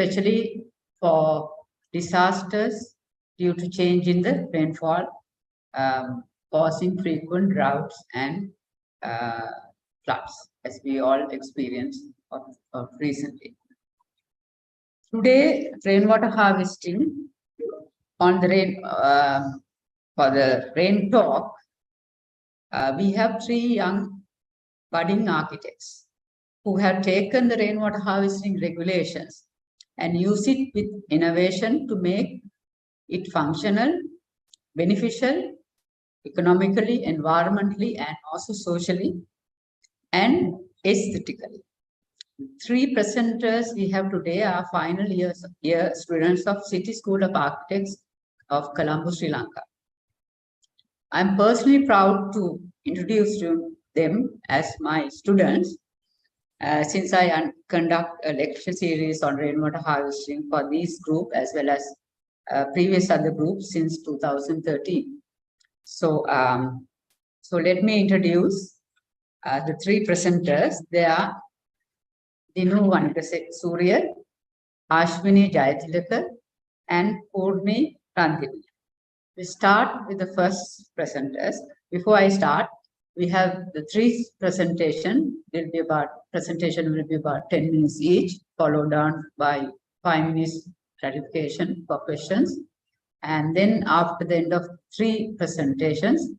especially for disasters due to change in the rainfall, causing frequent droughts and floods, as we all experienced of recently. Today, rainwater harvesting on the rain for the rain talk, we have 3 young budding architects who have taken the rainwater harvesting regulations and use it with innovation to make it functional, beneficial, economically, environmentally, and also socially and aesthetically. 3 presenters we have today are final year students of City School of Architects of Colombo, Sri Lanka. I'm personally proud to introduce them as my students since I conduct a lecture series on rainwater harvesting for this group as well as previous other groups since 2013. So, so let me introduce the 3 presenters. They are Dinu Surya, Ashwini Jayatilaka, and Purni Randhini. We start with the first presenters. Before I start, we have the 3 presentation will be about 10 minutes each, followed on by 5 minutes clarification for questions. And then after the end of 3 presentations,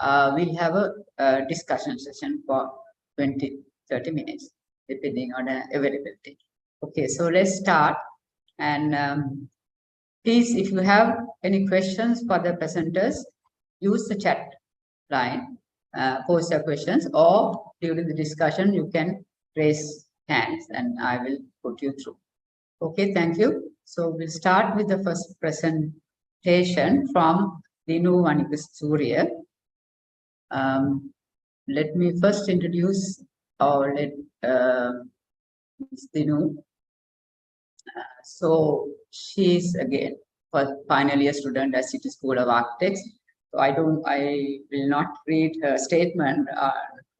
we'll have a discussion session for 20-30 minutes, depending on availability. Okay, so let's start. And please, if you have any questions for the presenters, use the chat line, post your questions, or during the discussion, you can raise hands and I will put you through. Okay, thank you. So we'll start with the first presentation from Dinu Surya. Let me first introduce or let Ms. Dinu. So she's again for final year student at City School of Architects. So I will not read her statement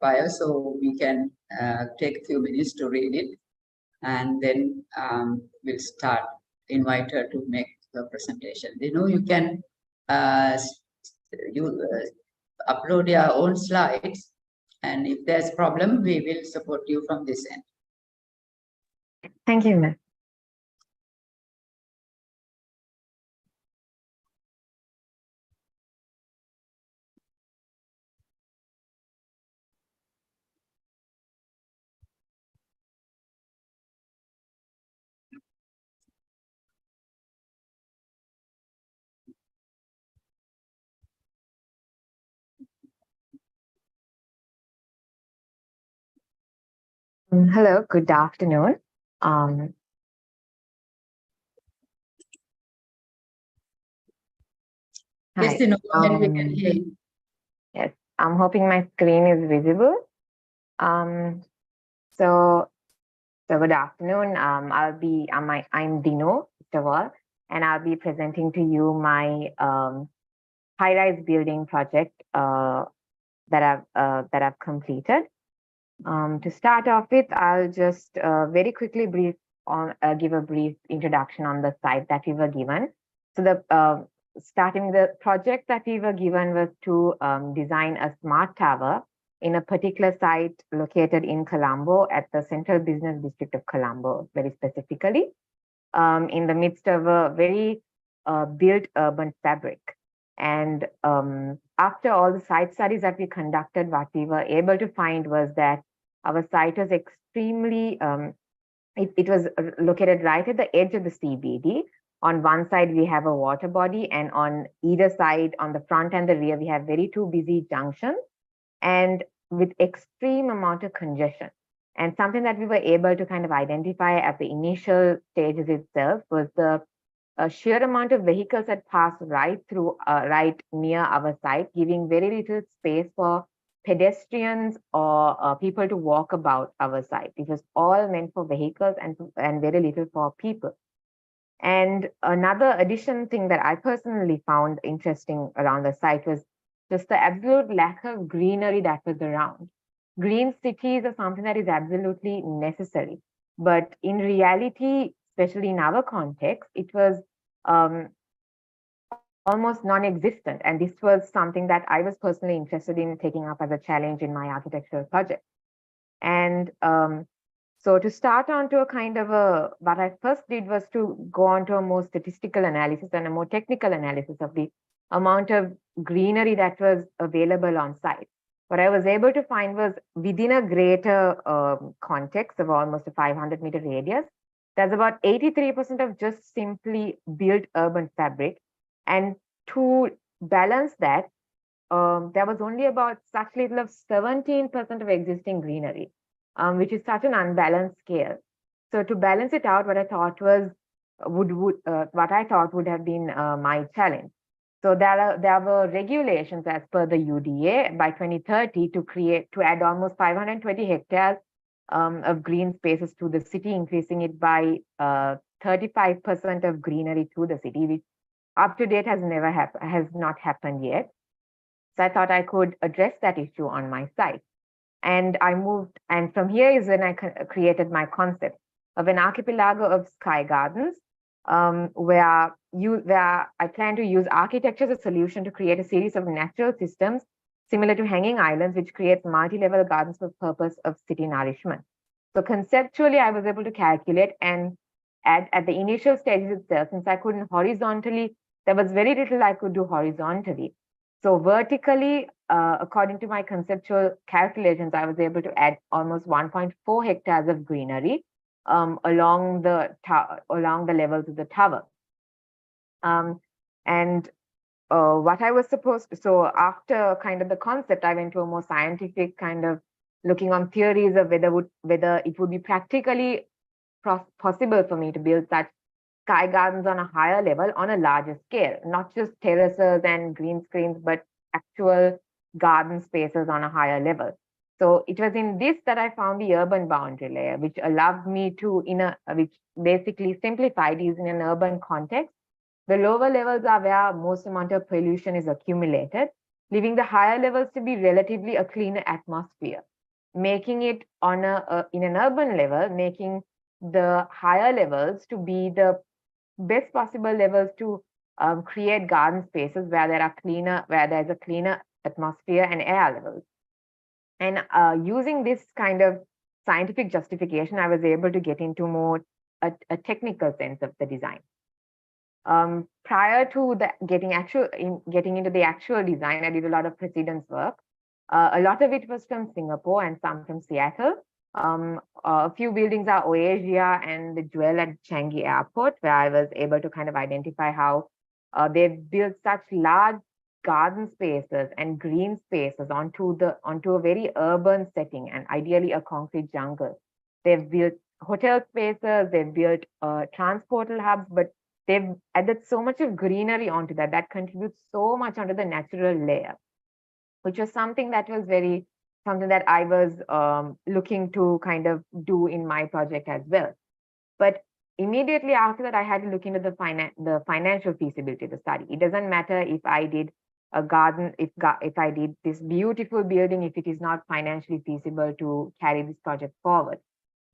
bio, so we can take a few minutes to read it, and then we'll start. Invite her to make the presentation. You can upload your own slides, and if there's a problem, we will support you from this end. Thank you, ma'am. Hello, good afternoon. Yes, we can hear you. Yes, I'm hoping my screen is visible. So good afternoon. I'm Dino, first of all, and I'll be presenting to you my high-rise building project that I've completed. To start off with, I'll just very quickly give a brief introduction on the site that we were given. So the project that we were given was to design a smart tower in a particular site located in Colombo at the Central Business District of Colombo, very specifically, in the midst of a very built urban fabric. And after all the site studies that we conducted, what we were able to find was that our site was extremely, it was located right at the edge of the CBD. On one side, we have a water body, and on either side, on the front and the rear, we have very 2 busy junctions, and with extreme amount of congestion. And something that we were able to kind of identify at the initial stages itself was the sheer amount of vehicles that pass right near our site, giving very little space for pedestrians or people to walk about our site. It was all meant for vehicles and very little for people. And another additional thing that I personally found interesting around the site was just the absolute lack of greenery that was around. Green cities are something that is absolutely necessary. But in reality, especially in our context, it was almost non-existent. And this was something that I was personally interested in taking up as a challenge in my architectural project. And so to start on to a kind of what I first did was to go on to a more statistical analysis and a more technical analysis of the amount of greenery that was available on site. What I was able to find was within a greater context of almost a 500-meter radius, there's about 83% of just simply built urban fabric. And to balance that, there was only about such little of 17% of existing greenery, which is such an unbalanced scale. So to balance it out, what I thought was what I thought would have been my challenge. So there were regulations as per the UDA by 2030 to add almost 520 hectares of green spaces to the city, increasing it by 35% of greenery to the city, which up to date has not happened yet. So I thought I could address that issue on my site. And I moved, and from here is when I created my concept of an archipelago of sky gardens, where I plan to use architecture as a solution to create a series of natural systems similar to hanging islands, which creates multi-level gardens for the purpose of city nourishment. So conceptually, I was able to calculate, and at the initial stages itself, since I couldn't horizontally, there was very little I could do horizontally. So vertically, according to my conceptual calculations, I was able to add almost 1.4 hectares of greenery along the levels of the tower. What I was supposed to, so after kind of the concept, I went to a more scientific kind of looking on theories of whether it would be practically possible for me to build such sky gardens on a higher level on a larger scale, not just terraces and green screens, but actual garden spaces on a higher level. So it was in this that I found the urban boundary layer, which allowed me to, which basically simplified is in an urban context. The lower levels are where most amount of pollution is accumulated, leaving the higher levels to be relatively a cleaner atmosphere, making it on in an urban level, making the higher levels to be the best possible levels to create garden spaces where there's a cleaner atmosphere and air levels. And using this kind of scientific justification, I was able to get into more a technical sense of the design. Prior to getting into the actual design, I did a lot of precedence work. A lot of it was from Singapore and some from Seattle. A few buildings are Oasia and the Jewel at Changi Airport, where I was able to kind of identify how they've built such large garden spaces and green spaces onto a very urban setting, and ideally a concrete jungle. They've built hotel spaces, they've built transportal hubs, but they've added so much of greenery onto that contributes so much onto the natural layer, which was something that I was looking to kind of do in my project as well. But immediately after that, I had to look into the financial feasibility of the study. It doesn't matter if I did a garden, if I did this beautiful building, if it is not financially feasible to carry this project forward.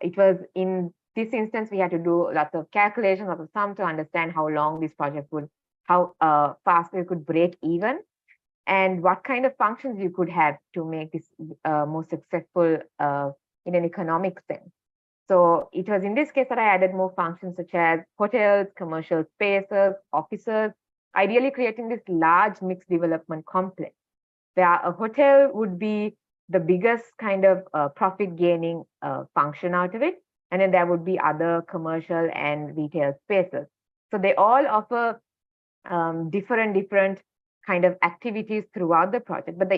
It was in this instance, we had to do lots of calculations, lots of sums to understand how long this project how fast it could break even, and what kind of functions you could have to make this more successful in an economic sense. So it was in this case that I added more functions such as hotels, commercial spaces, offices, ideally creating this large mixed development complex, where a hotel would be the biggest kind of profit gaining function out of it. And then there would be other commercial and retail spaces. So they all offer different kind of activities throughout the project, but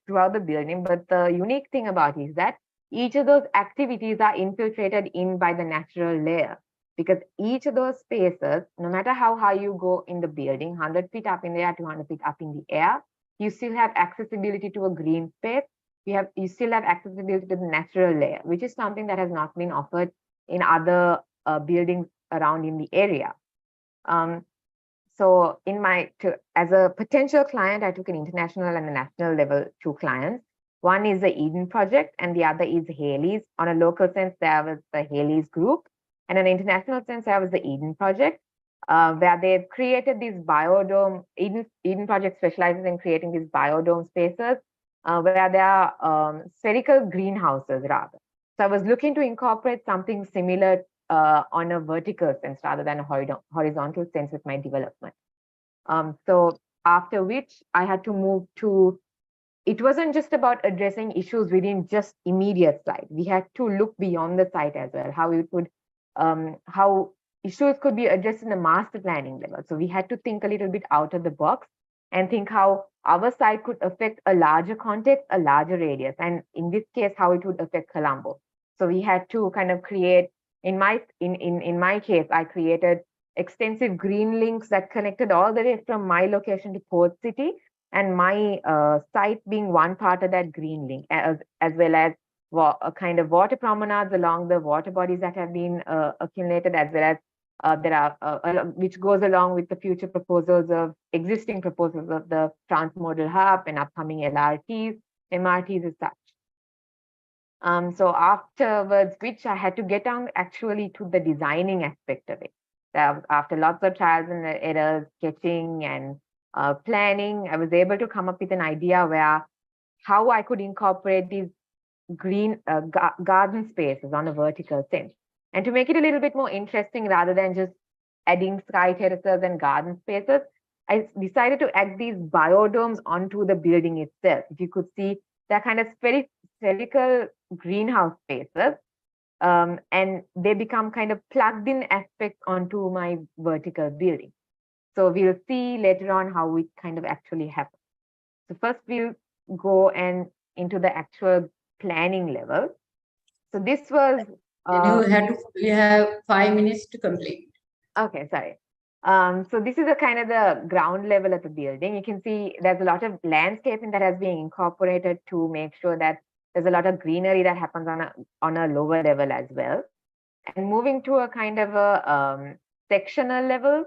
throughout the building. But the unique thing about it is that each of those activities are infiltrated in by the natural layer, because each of those spaces, no matter how high you go in the building, 100 feet up in the air, 200 feet up in the air, you still have accessibility to a green space. You still have accessibility to the natural layer, which is something that has not been offered in other buildings around in the area. So as a potential client, I took an international and a national level 2 clients. One is the Eden project and the other is Haley's. On a local sense, there was the Haley's group. And in an international sense, I was the Eden Project, where they've created these biodome. Eden Project specializes in creating these biodome spaces, where there are spherical greenhouses rather. So I was looking to incorporate something similar on a vertical sense rather than a horizontal sense with my development. So after which I had to move to, it wasn't just about addressing issues within just immediate site. We had to look beyond the site as well, how it would, how issues could be addressed in the master planning level. So we had to think a little bit out of the box and think how our site could affect a larger context, a larger radius, and in this case, how it would affect Colombo. So we had to kind of create, in my case, I created extensive green links that connected all the way from my location to Port City, and my site being one part of that green link, as well as a kind of water promenades along the water bodies that have been accumulated, as well as there are, which goes along with the future proposals of existing proposals of the transmodal hub and upcoming LRTs, MRTs as such. So afterwards, which I had to get down actually to the designing aspect of it. After lots of trials and errors, sketching and planning, I was able to come up with an idea where how I could incorporate these green garden spaces on a vertical sense. And to make it a little bit more interesting, rather than just adding sky terraces and garden spaces, I decided to add these biodomes onto the building itself. If you could see, they're kind of spherical greenhouse spaces, and they become kind of plugged in aspects onto my vertical building. So we'll see later on how it kind of actually happens. So first we'll go and into the actual planning level. So this was you have 5 minutes to complete. Okay, sorry. So this is a kind of the ground level of the building. You can see there's a lot of landscaping that has been incorporated to make sure that there's a lot of greenery that happens on a lower level as well. And moving to a kind of a sectional level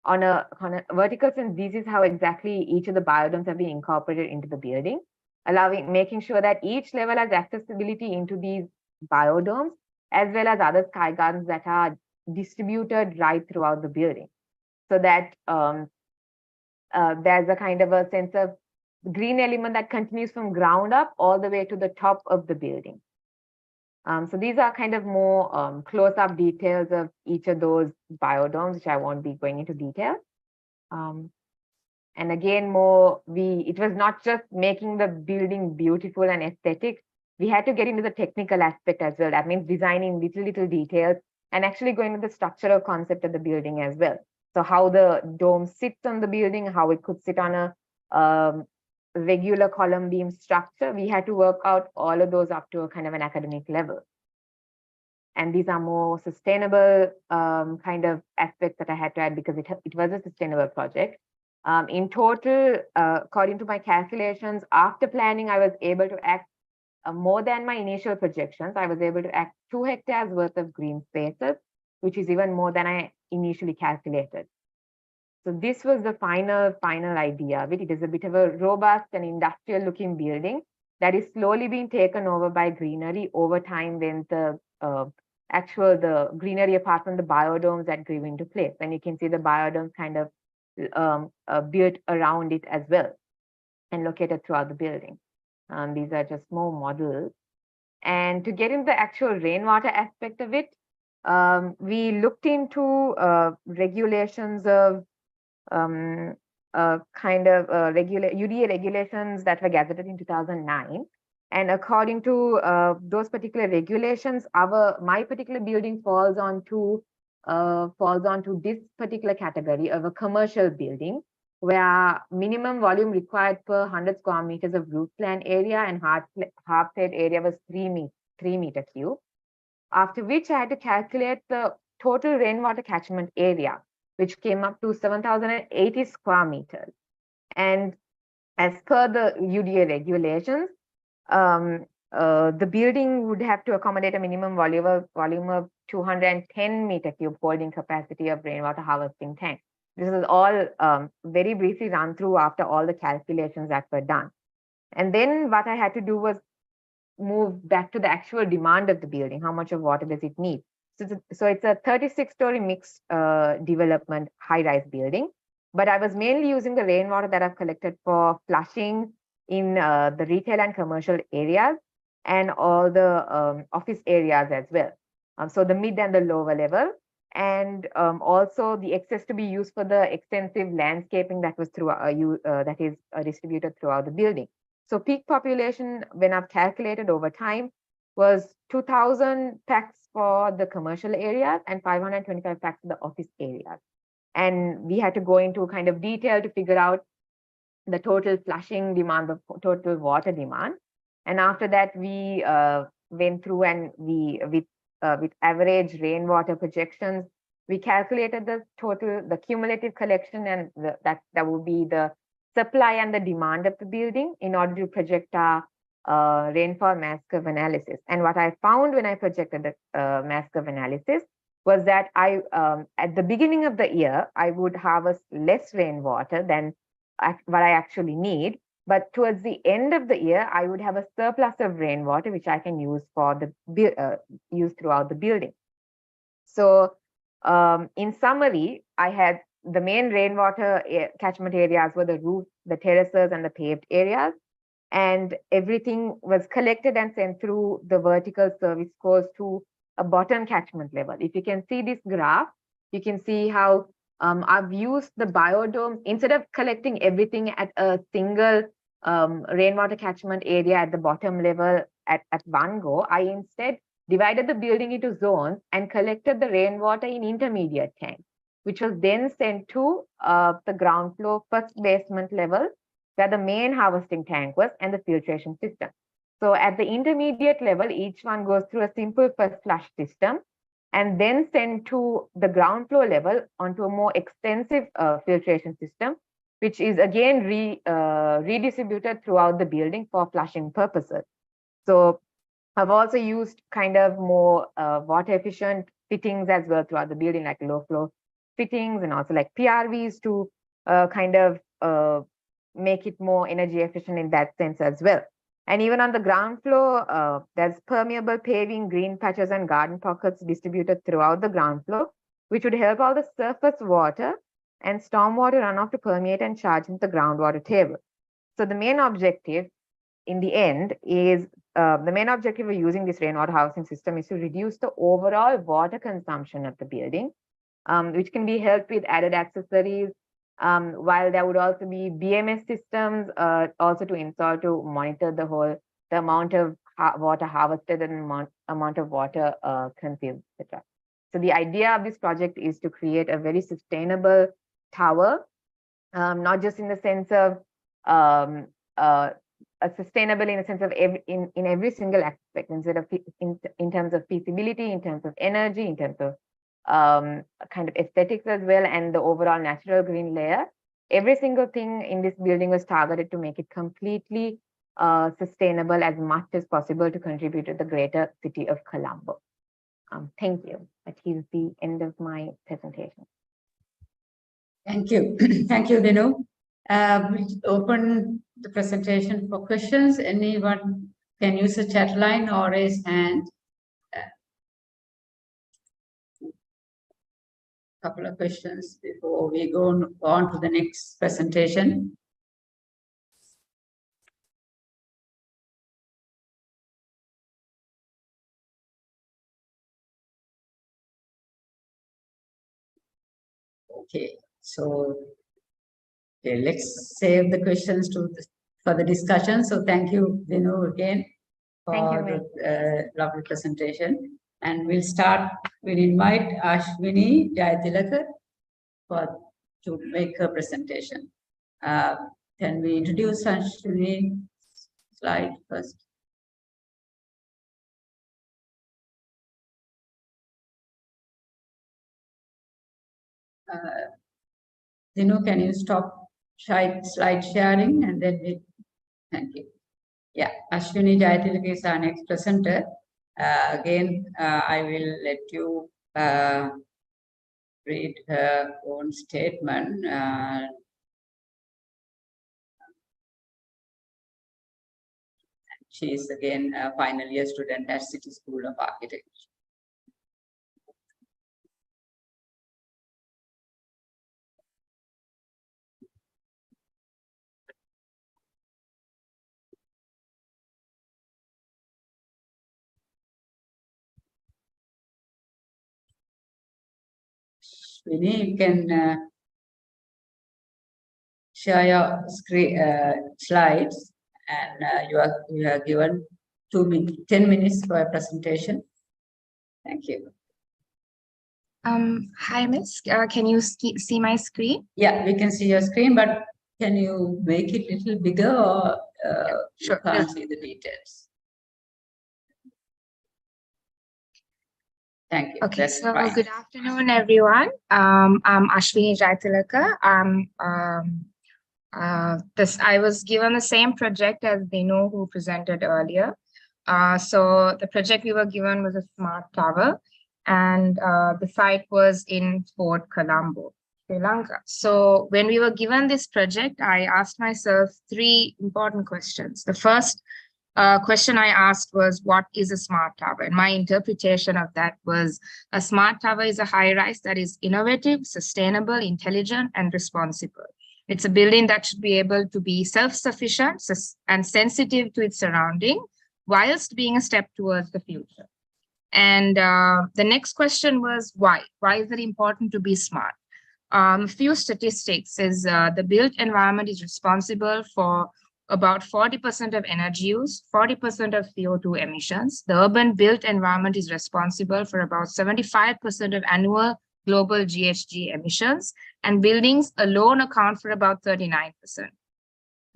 on a vertical sense, this is how exactly each of the biodomes have been incorporated into the building, making sure that each level has accessibility into these biodomes, as well as other sky gardens that are distributed right throughout the building, so that there's a kind of a sense of green element that continues from ground up all the way to the top of the building. So these are kind of more close-up details of each of those biodomes, which I won't be going into detail. And again, it was not just making the building beautiful and aesthetic. We had to get into the technical aspect as well. That means designing little details and actually going into the structural concept of the building as well. So how the dome sits on the building, how it could sit on a regular column beam structure. We had to work out all of those up to a kind of an academic level. And these are more sustainable kind of aspects that I had to add because it was a sustainable project. In total, according to my calculations, after planning, I was able to act more than my initial projections. I was able to act 2 hectares worth of green spaces, which is even more than I initially calculated. So this was the final idea of it. It is a bit of a robust and industrial looking building that is slowly being taken over by greenery over time when the greenery apart from the biodomes that grew into place. And you can see the biodomes kind of built around it as well and located throughout the building. These are just more models. And to get into the actual rainwater aspect of it, we looked into regulations of UDA regulations that were gazetted in 2009. And according to those particular regulations, my particular building falls onto this particular category of a commercial building, where minimum volume required per 100 square meters of roof plan area and half plate area was 3 meter cube. After which I had to calculate the total rainwater catchment area, which came up to 7,080 square meters. And as per the UDA regulations, the building would have to accommodate a minimum volume of 210 meter cube holding capacity of rainwater harvesting tank. This is all very briefly run through after all the calculations that were done. And then what I had to do was move back to the actual demand of the building. How much of water does it need? So it's a 36-story mixed development high-rise building. But I was mainly using the rainwater that I've collected for flushing in the retail and commercial areas and all the office areas as well. So the mid and the lower level, and also the excess to be used for the extensive landscaping that was that is distributed throughout the building. So peak population, when I've calculated over time, was 2,000 packs for the commercial areas and 525 packs for the office areas. And we had to go into kind of detail to figure out the total flushing demand, the total water demand. And after that, we went through and with average rainwater projections, we calculated the cumulative collection, and that would be the supply and the demand of the building in order to project our rainfall mass curve analysis. And what I found when I projected the mass curve analysis was that at the beginning of the year, I would harvest less rainwater than what I actually need. But towards the end of the year, I would have a surplus of rainwater, which I can use for use throughout the building. So in summary, I had the main rainwater catchment areas were the roof, the terraces, and the paved areas. And everything was collected and sent through the vertical service course to a bottom catchment level. If you can see this graph, you can see how I've used the biodome. Instead of collecting everything at a single rainwater catchment area at the bottom level at one go, I instead divided the building into zones and collected the rainwater in intermediate tanks, which was then sent to the ground floor first basement level, where the main harvesting tank was and the filtration system. So at the intermediate level, each one goes through a simple first flush system and then sent to the ground floor level onto a more extensive filtration system, which is again redistributed throughout the building for flushing purposes. So I've also used kind of more water efficient fittings as well throughout the building, like low flow fittings and also like PRVs to kind of make it more energy efficient in that sense as well. And even on the ground floor, there's permeable paving, green patches, and garden pockets distributed throughout the ground floor, which would help all the surface water and stormwater runoff to permeate and charge into the groundwater table. So the main objective in the end is the main objective of using this rainwater housing system is to reduce the overall water consumption of the building, which can be helped with added accessories, while there would also be BMS systems also to install to monitor the amount of water harvested and amount of water consumed, etc. So the idea of this project is to create a very sustainable tower, not just in the sense of sustainable in the sense of in every single aspect, instead of in terms of feasibility, in terms of energy, in terms of kind of aesthetics as well, and the overall natural green layer. Every single thing in this building was targeted to make it completely sustainable as much as possible to contribute to the greater city of Colombo. Thank you. That is the end of my presentation. Thank you. Thank you, Dinu. We'll open the presentation for questions. Anyone can use the chat line or raise hand. Couple of questions before we go on to the next presentation. Okay, so let's save the questions for the discussion. So thank you, Dinu, again for the lovely presentation. And we'll invite Ashwini Jayatilaka to make her presentation. Can we introduce Ashwini slide first? Dinu, can you stop slide sharing and then thank you. Yeah, Ashwini Jayatilaka is our next presenter. Again, I will let you read her own statement. She is again a final year student at City School of Architecture. Ashwini, you can share your screen slides, and you are given 10 minutes for a presentation. Thank you. Hi, Miss. Can you see my screen? Yeah, we can see your screen, but can you make it a little bigger, or Sure. you can't see the details? Thank you. Okay, That's so fine. good afternoon, everyone. I'm Ashwini Jaitilaka. I was given the same project as Dino, who presented earlier. So the project we were given was a smart tower, and the site was in Fort Colombo, Sri Lanka. So when we were given this project, I asked myself 3 important questions. The first question I asked was, what is a smart tower? And my interpretation of that was, a smart tower is a high-rise that is innovative, sustainable, intelligent, and responsible. It's a building that should be able to be self-sufficient and sensitive to its surrounding, whilst being a step towards the future. And the next question was, why? Why is it important to be smart? A few statistics is the built environment is responsible for about 40% of energy use, 40% of CO2 emissions. The urban built environment is responsible for about 75% of annual global GHG emissions, and buildings alone account for about 39%.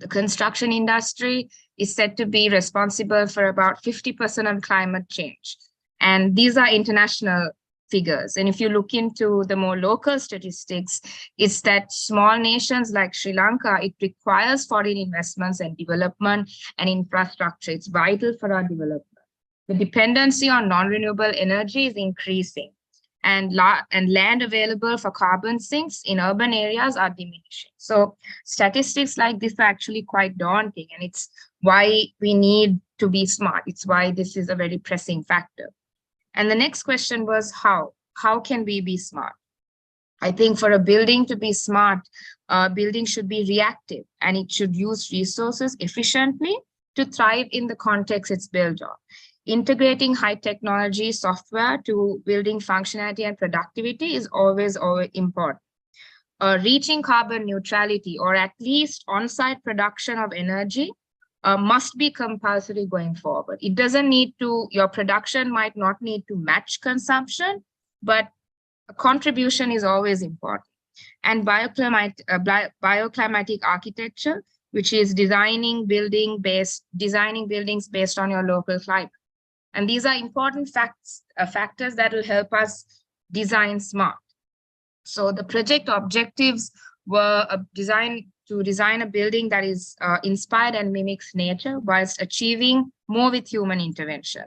The construction industry is said to be responsible for about 50% of climate change. And these are international figures. And if you look into the more local statistics, it's that small nations like Sri Lanka, it requires foreign investments and development and infrastructure. It's vital for our development. The dependency on non-renewable energy is increasing, and land available for carbon sinks in urban areas are diminishing. So statistics like this are actually quite daunting, and it's why we need to be smart. It's why this is a very pressing factor. And the next question was, how? How can we be smart? I think for a building to be smart, a building should be reactive, and it should use resources efficiently to thrive in the context it's built on. Integrating high technology software to building functionality and productivity is always important. Reaching carbon neutrality, or at least on-site production of energy, must be compulsory going forward. It doesn't need to, your production might not need to match consumption, but a contribution is always important. And bioclimatic architecture, which is designing buildings based on your local climate. And these are important factors that will help us design smart. So the project objectives were to design a building that is inspired and mimics nature, whilst achieving more with human intervention.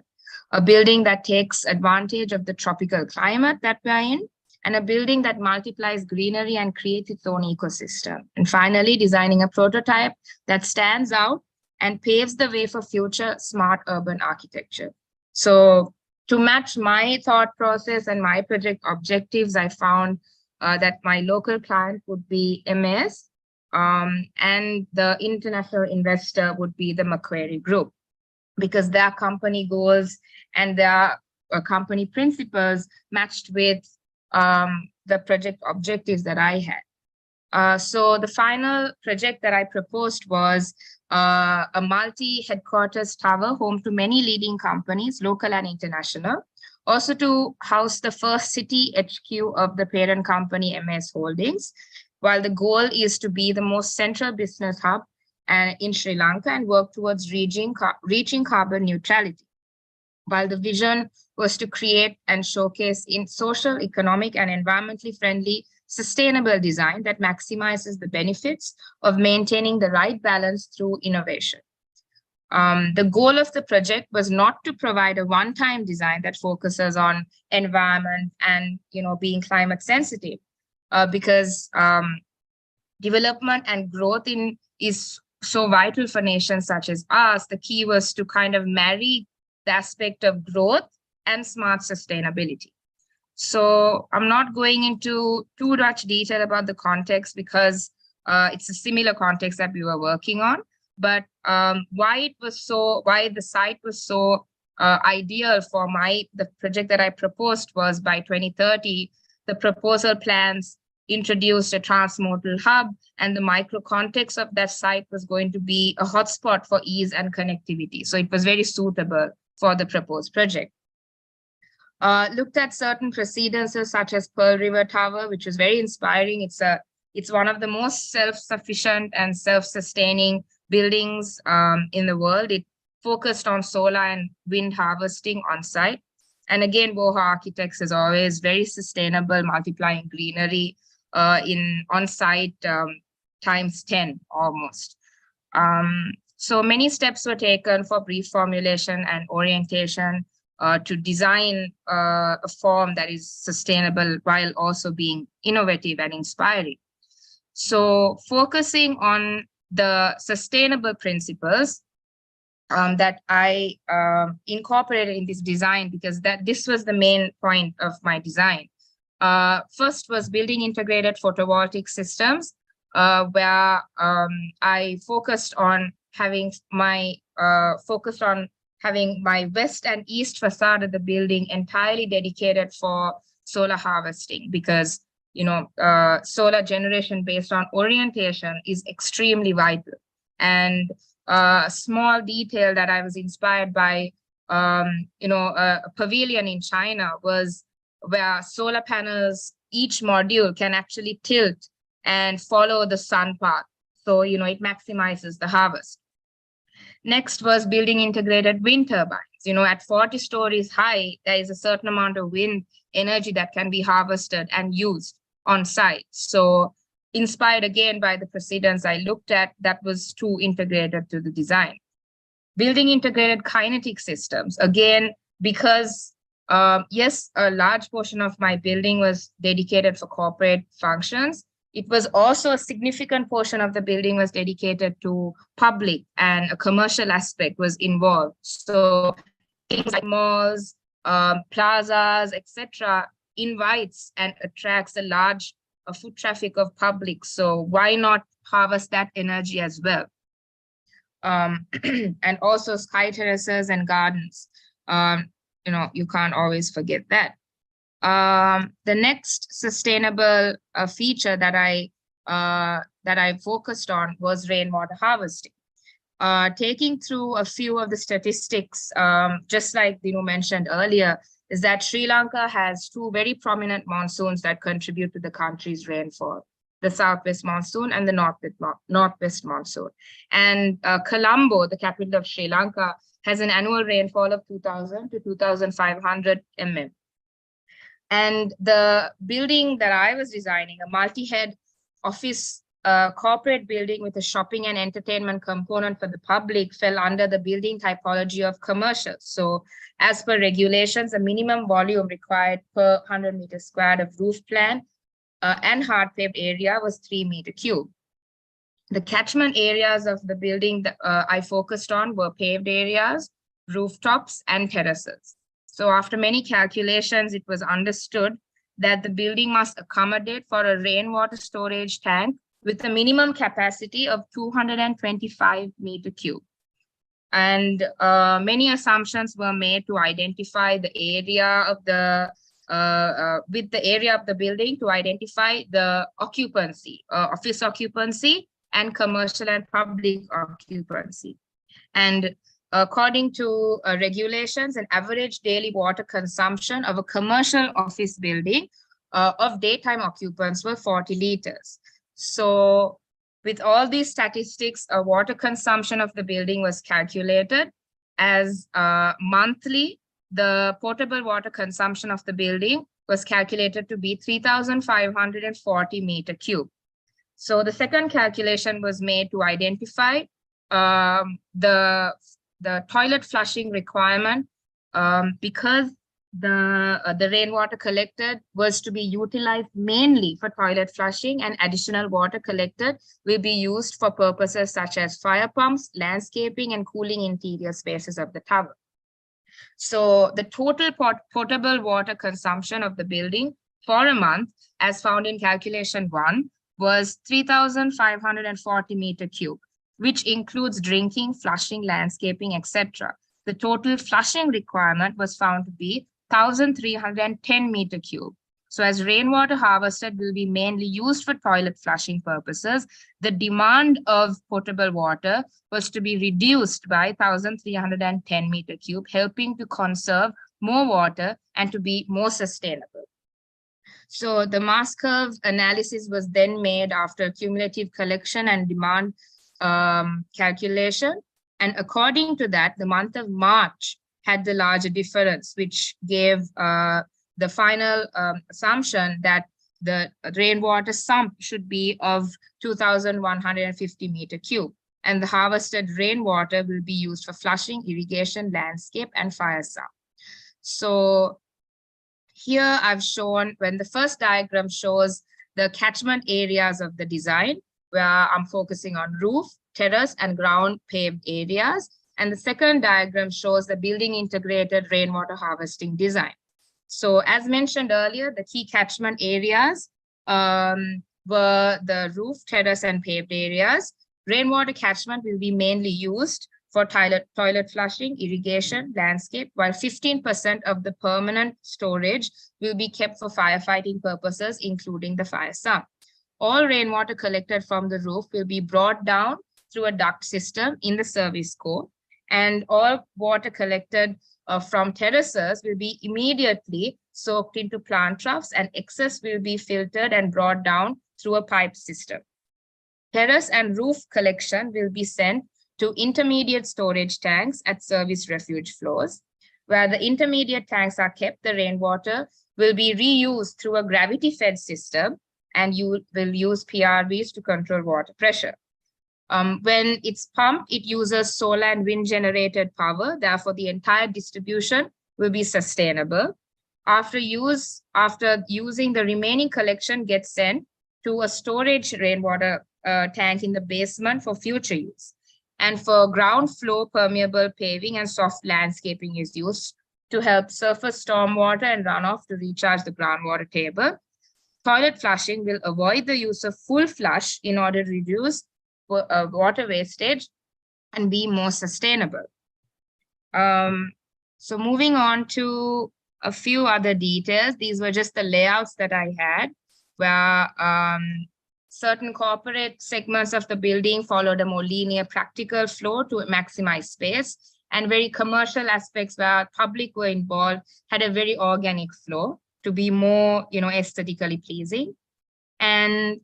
A building that takes advantage of the tropical climate that we're in, and a building that multiplies greenery and creates its own ecosystem. And finally, designing a prototype that stands out and paves the way for future smart urban architecture. So to match my thought process and my project objectives, I found that my local client would be MS, and the international investor would be the Macquarie Group, because their company goals and their company principles matched with the project objectives that I had. So the final project that I proposed was a multi-headquarters tower home to many leading companies, local and international, also to house the first city HQ of the parent company MS Holdings, while the goal is to be the most central business hub in Sri Lanka and work towards reaching carbon neutrality. While the vision was to create and showcase in social, economic, and environmentally friendly sustainable design that maximizes the benefits of maintaining the right balance through innovation. The goal of the project was not to provide a one-time design that focuses on environment and being climate sensitive, because development and growth is so vital for nations such as ours. The key was to kind of marry the aspect of growth and smart sustainability. So I'm not going into too much detail about the context, because it's a similar context that we were working on. But why the site was so ideal for the project that I proposed was, by 2030, the proposal plans introduced a transmodal hub, and the micro context of that site was going to be a hotspot for ease and connectivity. So it was very suitable for the proposed project. Looked at certain precedences such as Pearl River Tower, which was very inspiring. It's one of the most self-sufficient and self-sustaining buildings in the world. It focused on solar and wind harvesting on site. And again, Boha Architects is always very sustainable, multiplying greenery in on-site times 10 almost. So many steps were taken for brief formulation and orientation to design a form that is sustainable while also being innovative and inspiring. So focusing on the sustainable principles that I incorporated in this design, because this was the main point of my design. First was building integrated photovoltaic systems, where I focused on having my west and east facade of the building entirely dedicated for solar harvesting, because solar generation based on orientation is extremely vital. And a small detail that I was inspired by, a pavilion in China was where solar panels, each module can actually tilt and follow the sun path. So, it maximizes the harvest. Next was building integrated wind turbines. At 40 stories high, there is a certain amount of wind energy that can be harvested and used on site. So inspired again by the precedents I looked at, that was too integrated to the design. Building integrated kinetic systems, again, because yes, a large portion of my building was dedicated for corporate functions. It was also a significant portion of the building was dedicated to public, and a commercial aspect was involved. So things like malls, plazas, etc., invites and attracts a large foot traffic of public. So why not harvest that energy as well? And also sky terraces and gardens. You can't always forget that. The next sustainable feature that I focused on was rainwater harvesting. Taking through a few of the statistics, just like Dinu mentioned earlier, is that Sri Lanka has two very prominent monsoons that contribute to the country's rainfall: the southwest monsoon and the northwest monsoon. And Colombo, the capital of Sri Lanka, has an annual rainfall of 2,000 to 2,500 mm. And the building that I was designing, a multi-head office corporate building with a shopping and entertainment component for the public, fell under the building typology of commercial. So as per regulations, the minimum volume required per 100 meters squared of roof plan and hard paved area was 3 meter cube. The catchment areas of the building that I focused on were paved areas, rooftops, and terraces. So after many calculations, it was understood that the building must accommodate for a rainwater storage tank with a minimum capacity of 225 meter cube. And many assumptions were made to identify the area of the, with the area of the building to identify the occupancy, office occupancy, and commercial and public occupancy. And according to regulations, an average daily water consumption of a commercial office building of daytime occupants were 40 liters. So with all these statistics, water consumption of the building was calculated as monthly. The potable water consumption of the building was calculated to be 3,540 meter cube. So the second calculation was made to identify the toilet flushing requirement, because the rainwater collected was to be utilized mainly for toilet flushing, and additional water collected will be used for purposes such as fire pumps, landscaping, and cooling interior spaces of the tower. So the total potable water consumption of the building for a month, as found in calculation 1, was 3,540 meter cube, which includes drinking, flushing, landscaping, etc. The total flushing requirement was found to be 1,310 meter cube. So as rainwater harvested will be mainly used for toilet flushing purposes, the demand of potable water was to be reduced by 1,310 meter cube, helping to conserve more water and to be more sustainable. So the mass curve analysis was then made after cumulative collection and demand calculation. And according to that, the month of March had the larger difference, which gave the final assumption that the rainwater sump should be of 2,150 meter cube. And the harvested rainwater will be used for flushing, irrigation, landscape, and fire sump. So here I've shown, when the first diagram shows the catchment areas of the design, where I'm focusing on roof, terrace, and ground paved areas. And the second diagram shows the building integrated rainwater harvesting design. So as mentioned earlier, the key catchment areas were the roof, terrace, and paved areas. Rainwater catchment will be mainly used for toilet flushing, irrigation, landscape, while 15% of the permanent storage will be kept for firefighting purposes, including the fire sump. All rainwater collected from the roof will be brought down through a duct system in the service core, and all water collected from terraces will be immediately soaked into plant troughs, and excess will be filtered and brought down through a pipe system. Terrace and roof collection will be sent to intermediate storage tanks at service refuge floors. Where the intermediate tanks are kept, the rainwater will be reused through a gravity-fed system, and you will use PRVs to control water pressure. When it's pumped, it uses solar and wind generated power. Therefore, the entire distribution will be sustainable. After using, the remaining collection gets sent to a storage rainwater tank in the basement for future use. And for ground floor, permeable paving and soft landscaping is used to help surface stormwater and runoff to recharge the groundwater table. Toilet flushing will avoid the use of full flush in order to reduce water wastage and be more sustainable. So moving on to a few other details. These were just the layouts that I had, where certain corporate segments of the building followed a more linear practical flow to maximize space, and very commercial aspects where public were involved had a very organic flow to be more, aesthetically pleasing. And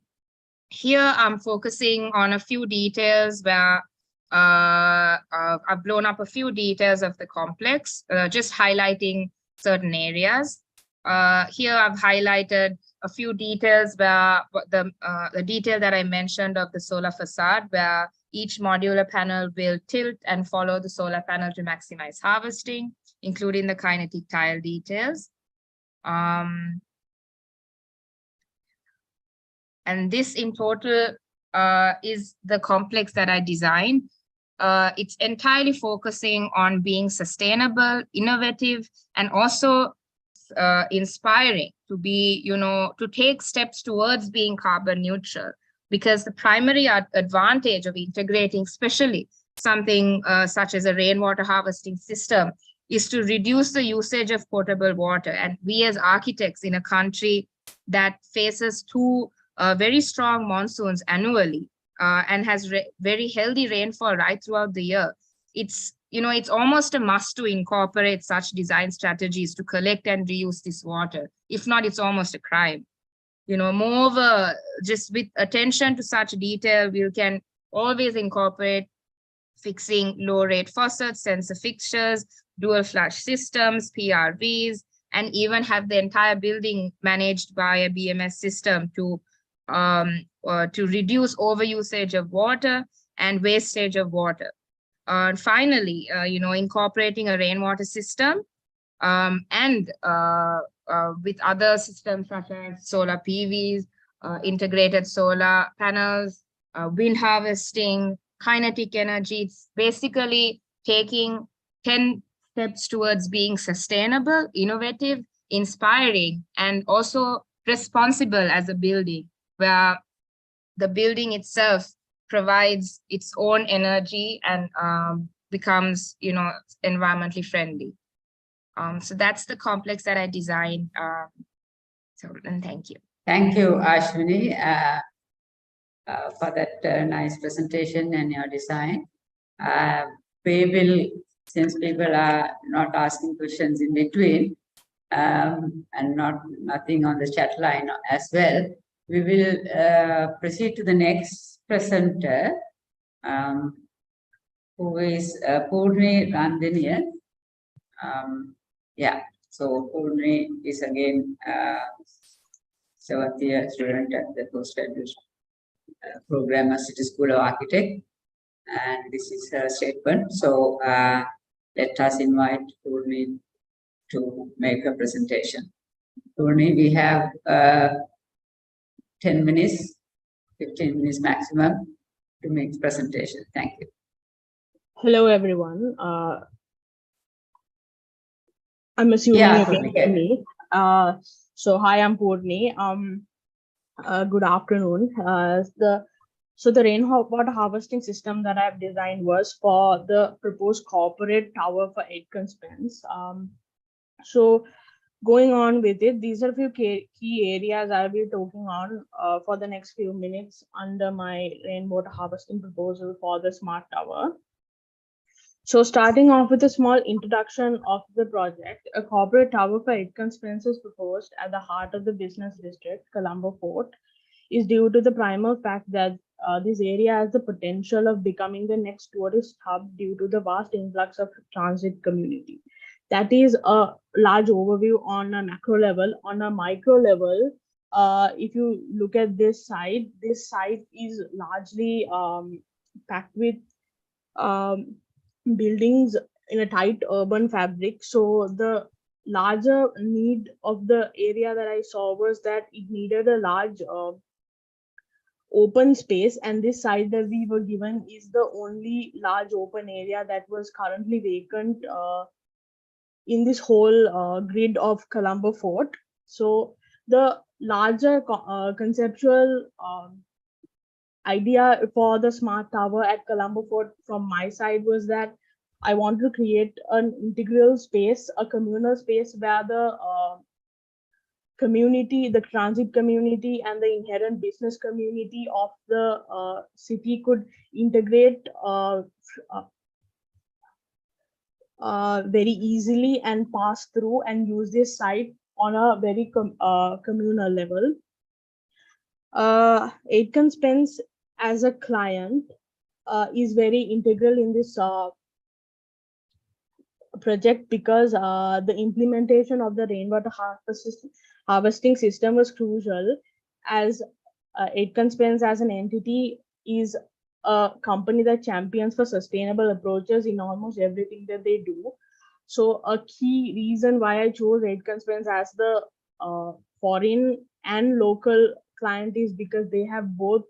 here I'm focusing on a few details where I've blown up a few details of the complex, just highlighting certain areas. Here I've highlighted a few details where the detail that I mentioned of the solar facade, where each modular panel will tilt and follow the solar panel to maximize harvesting, including the kinetic tile details. And this in total is the complex that I designed. It's entirely focusing on being sustainable, innovative, and also inspiring to be, to take steps towards being carbon neutral, because the primary advantage of integrating, especially something such as a rainwater harvesting system, is to reduce the usage of potable water. And we as architects in a country that faces two very strong monsoons annually and has very healthy rainfall right throughout the year, it's almost a must to incorporate such design strategies to collect and reuse this water. If not, it's almost a crime. Moreover, just with attention to such detail, we can always incorporate fixing low rate faucets, sensor fixtures, dual flush systems, PRVs, and even have the entire building managed by a BMS system to reduce overusage of water and wastage of water. And finally, incorporating a rainwater system and with other systems such as solar PVs, integrated solar panels, wind harvesting, kinetic energy. It's basically taking 10 steps towards being sustainable, innovative, inspiring, and also responsible as a building, where the building itself provides its own energy and becomes, environmentally friendly. So that's the complex that I designed So, and thank you. Thank you, Ashwini, for that nice presentation and your design. We will, since people are not asking questions in between, and nothing on the chat line as well, we will proceed to the next presenter, who is Purni Randinian. Yeah, so Purni is again 7th year student at the postgraduate program at City School of Architect, and this is her statement. So let us invite Purni to make a presentation. Purni, we have 10 minutes, 15 minutes maximum to make the presentation. Thank you. Hello, everyone. I'm assuming you can hear me. So hi, I'm Purni. Good afternoon. The rainwater harvesting system that I've designed was for the proposed corporate tower for Aitken Spence. So going on with it, these are a few key areas I'll be talking on for the next few minutes under my rainwater harvesting proposal for the smart tower. So starting off with a small introduction of the project, a corporate tower for Aitken Spence is proposed at the heart of the business district, Colombo Fort, is due to the primal fact that this area has the potential of becoming the next tourist hub due to the vast influx of transit community. That is a large overview on a macro level. On a micro level, if you look at this site is largely packed with buildings in a tight urban fabric. So the larger need of the area that I saw was that it needed a large open space, and this site that we were given is the only large open area that was currently vacant in this whole grid of Colombo Fort. So the larger conceptual idea for the smart tower at Colombo Fort from my side was that I want to create an integral space, a communal space where the community, the transit community, and the inherent business community of the city could integrate very easily and pass through and use this site on a very communal level. Aitken Spence as a client is very integral in this project because the implementation of the rainwater harvesting system was crucial, as Aitken Spence as an entity is a company that champions for sustainable approaches in almost everything that they do. So a key reason why I chose Aitken Spence as the foreign and local client is because they have both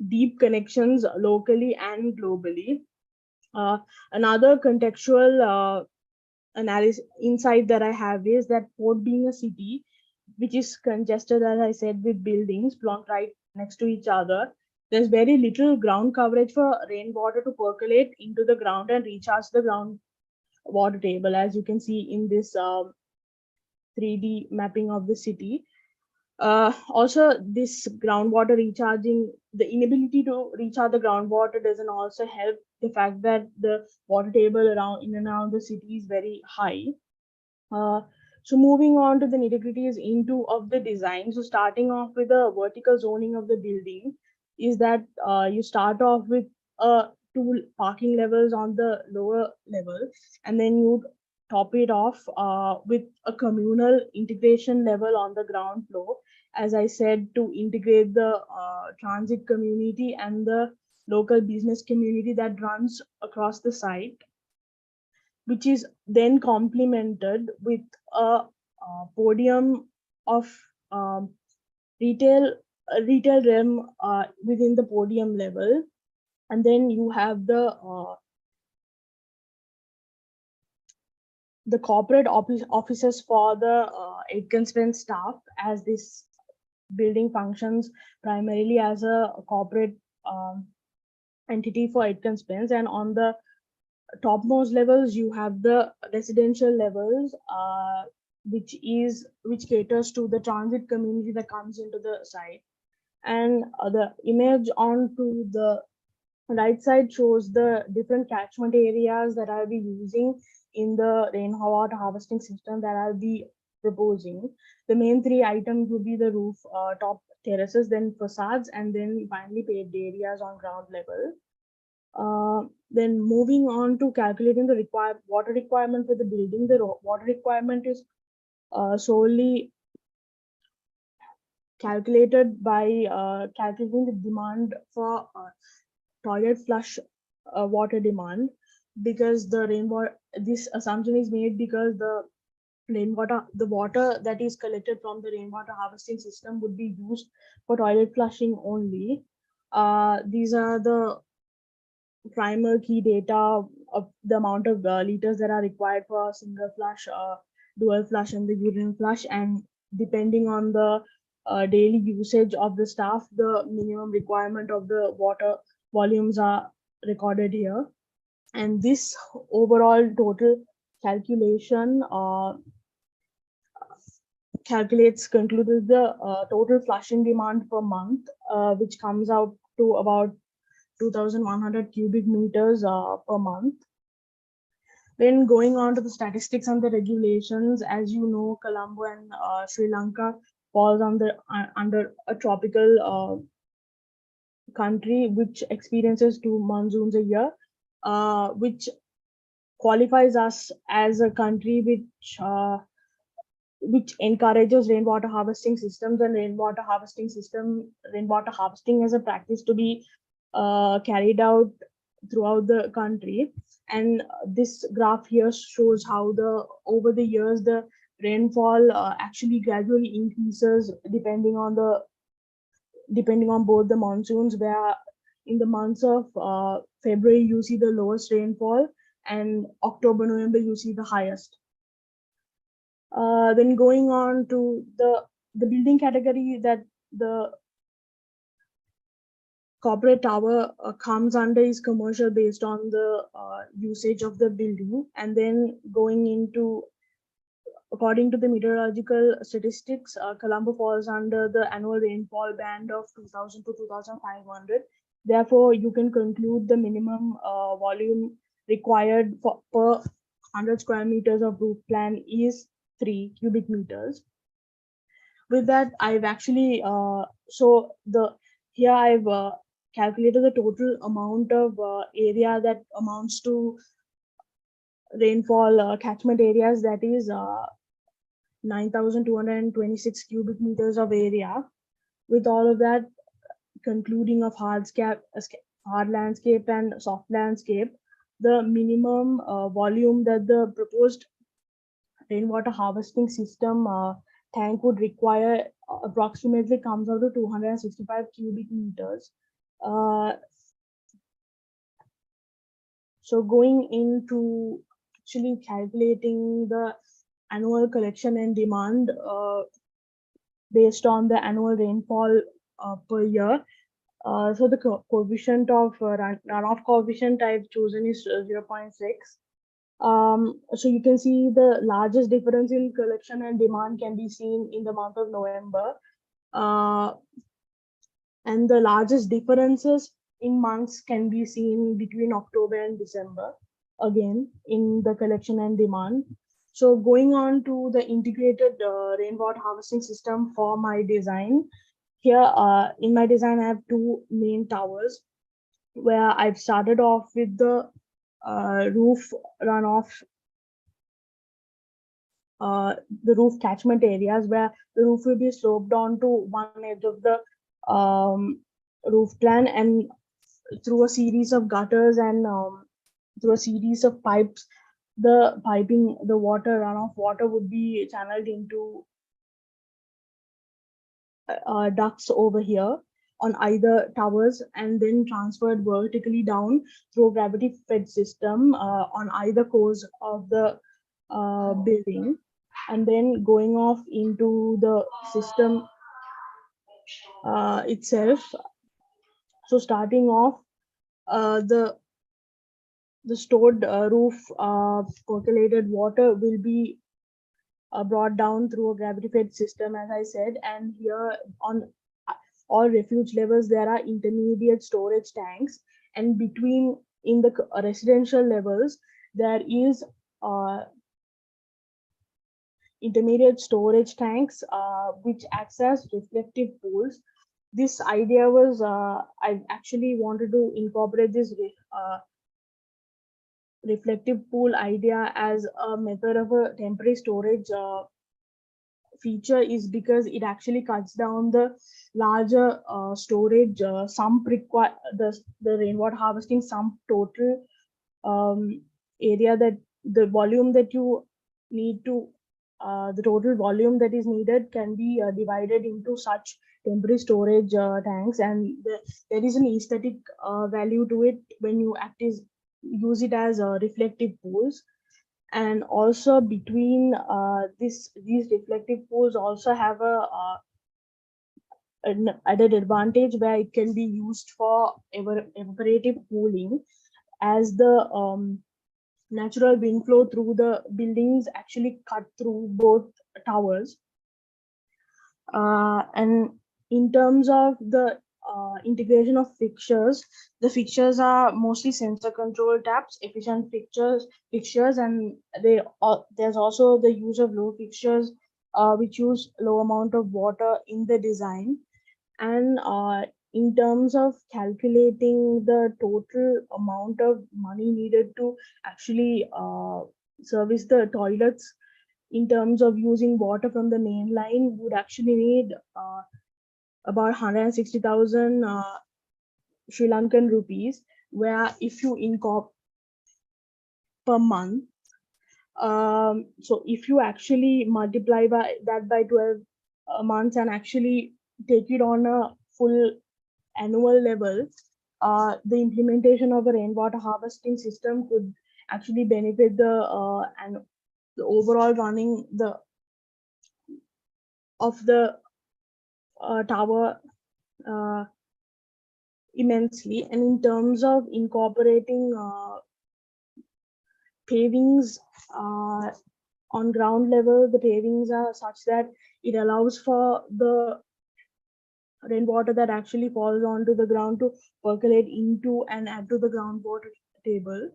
deep connections locally and globally. Another contextual insight that I have is that Port being a city which is congested, as I said, with buildings plonked right next to each other, there's very little ground coverage for rainwater to percolate into the ground and recharge the ground water table, as you can see in this 3D mapping of the city. Also, this groundwater recharging, the inability to recharge the groundwater doesn't also help the fact that the water table around in and around the city is very high. So moving on to the nitty-gritties of the design. So starting off with the vertical zoning of the building is that you start off with two parking levels on the lower level, and then you top it off with a communal integration level on the ground floor, as I said, to integrate the transit community and the local business community that runs across the site, which is then complemented with a podium of retail realm within the podium level, and then you have the corporate offices for the Aitken Spence staff, as this building functions primarily as a corporate entity for Aitken Spence. And on the topmost levels, you have the residential levels which caters to the transit community that comes into the site. And the image onto the right side shows the different catchment areas that I'll be using in the rainwater harvesting system that I'll be proposing. The main three items would be the roof, top terraces, then facades, and then finally paved areas on ground level. Then moving on to calculating the water requirement for the building, the water requirement is solely calculated by calculating the demand for toilet flush water demand, because the rainwater, this assumption is made because the water that is collected from the rainwater harvesting system would be used for toilet flushing only. These are the primer key data of the amount of liters that are required for a single flush, dual flush, and the urine flush. And depending on the daily usage of the staff, the minimum requirement of the water volumes are recorded here. And this overall total calculation concluded the total flushing demand per month, which comes out to about 2,100 cubic meters per month. Then going on to the statistics and the regulations, as you know, Colombo and Sri Lanka falls under a tropical country which experiences 2 monsoons a year, which qualifies us as a country which encourages rainwater harvesting systems and rainwater harvesting as a practice to be carried out throughout the country. And this graph here shows how over the years the rainfall actually gradually increases depending on both the monsoons, where in the months of February you see the lowest rainfall, and October, November you see the highest. Then going on to the building category that the corporate tower comes under is commercial, based on the usage of the building. And then going into, according to the meteorological statistics, Colombo falls under the annual rainfall band of 2,000 to 2,500. Therefore, you can conclude the minimum volume required per 100 square meters of roof plan is 3 cubic meters. With that, I've actually here I've calculated the total amount of area that amounts to rainfall catchment areas, that is 9,226 cubic meters of area. With all of that, concluding of hard landscape and soft landscape, the minimum volume that the proposed rainwater harvesting system tank would require approximately comes out to 265 cubic meters. So going into actually calculating the annual collection and demand based on the annual rainfall per year. So the coefficient of runoff coefficient I've chosen is 0.6. So you can see the largest difference in collection and demand can be seen in the month of November. And the largest differences in months can be seen between October and December, again, in the collection and demand. So going on to the integrated rainwater harvesting system for my design. Here in my design, I have 2 main towers, where I've started off with the roof runoff, the roof catchment areas, where the roof will be sloped onto one edge of the roof plan, and through a series of gutters and through a series of pipes, the runoff water would be channeled into ducts over here on either towers, and then transferred vertically down through gravity fed system on either cores of the building, and then going off into the system itself. So starting off, the stored roof percolated water will be brought down through a gravity fed system, as I said. And here on all refuge levels, there are intermediate storage tanks, and between in the residential levels, there is intermediate storage tanks, which acts as reflective pools. This idea was, I actually wanted to incorporate this reflective pool idea as a method of a temporary storage feature, is because it actually cuts down the larger storage sump require the rainwater harvesting sump total area, that the volume that you need to the total volume that is needed can be divided into such temporary storage tanks, and there is an aesthetic value to it when you use it as reflective pools. And also between these reflective pools also have an added advantage where it can be used for evaporative cooling, as the natural wind flow through the buildings actually cut through both towers. And in terms of the integration of fixtures, the fixtures are mostly sensor control taps, efficient fixtures, and there's also the use of low fixtures, which use low amount of water in the design. And in terms of calculating the total amount of money needed to actually service the toilets, in terms of using water from the main line, would actually need about 160,000 Sri Lankan rupees, where if you incorporate per month, so if you actually multiply that by 12 months and actually take it on a full annual level, the implementation of a rainwater harvesting system could actually benefit and the overall running of the tower immensely. And in terms of incorporating pavings on ground level, the pavings are such that it allows for the rainwater that actually falls onto the ground to percolate into and add to the groundwater table.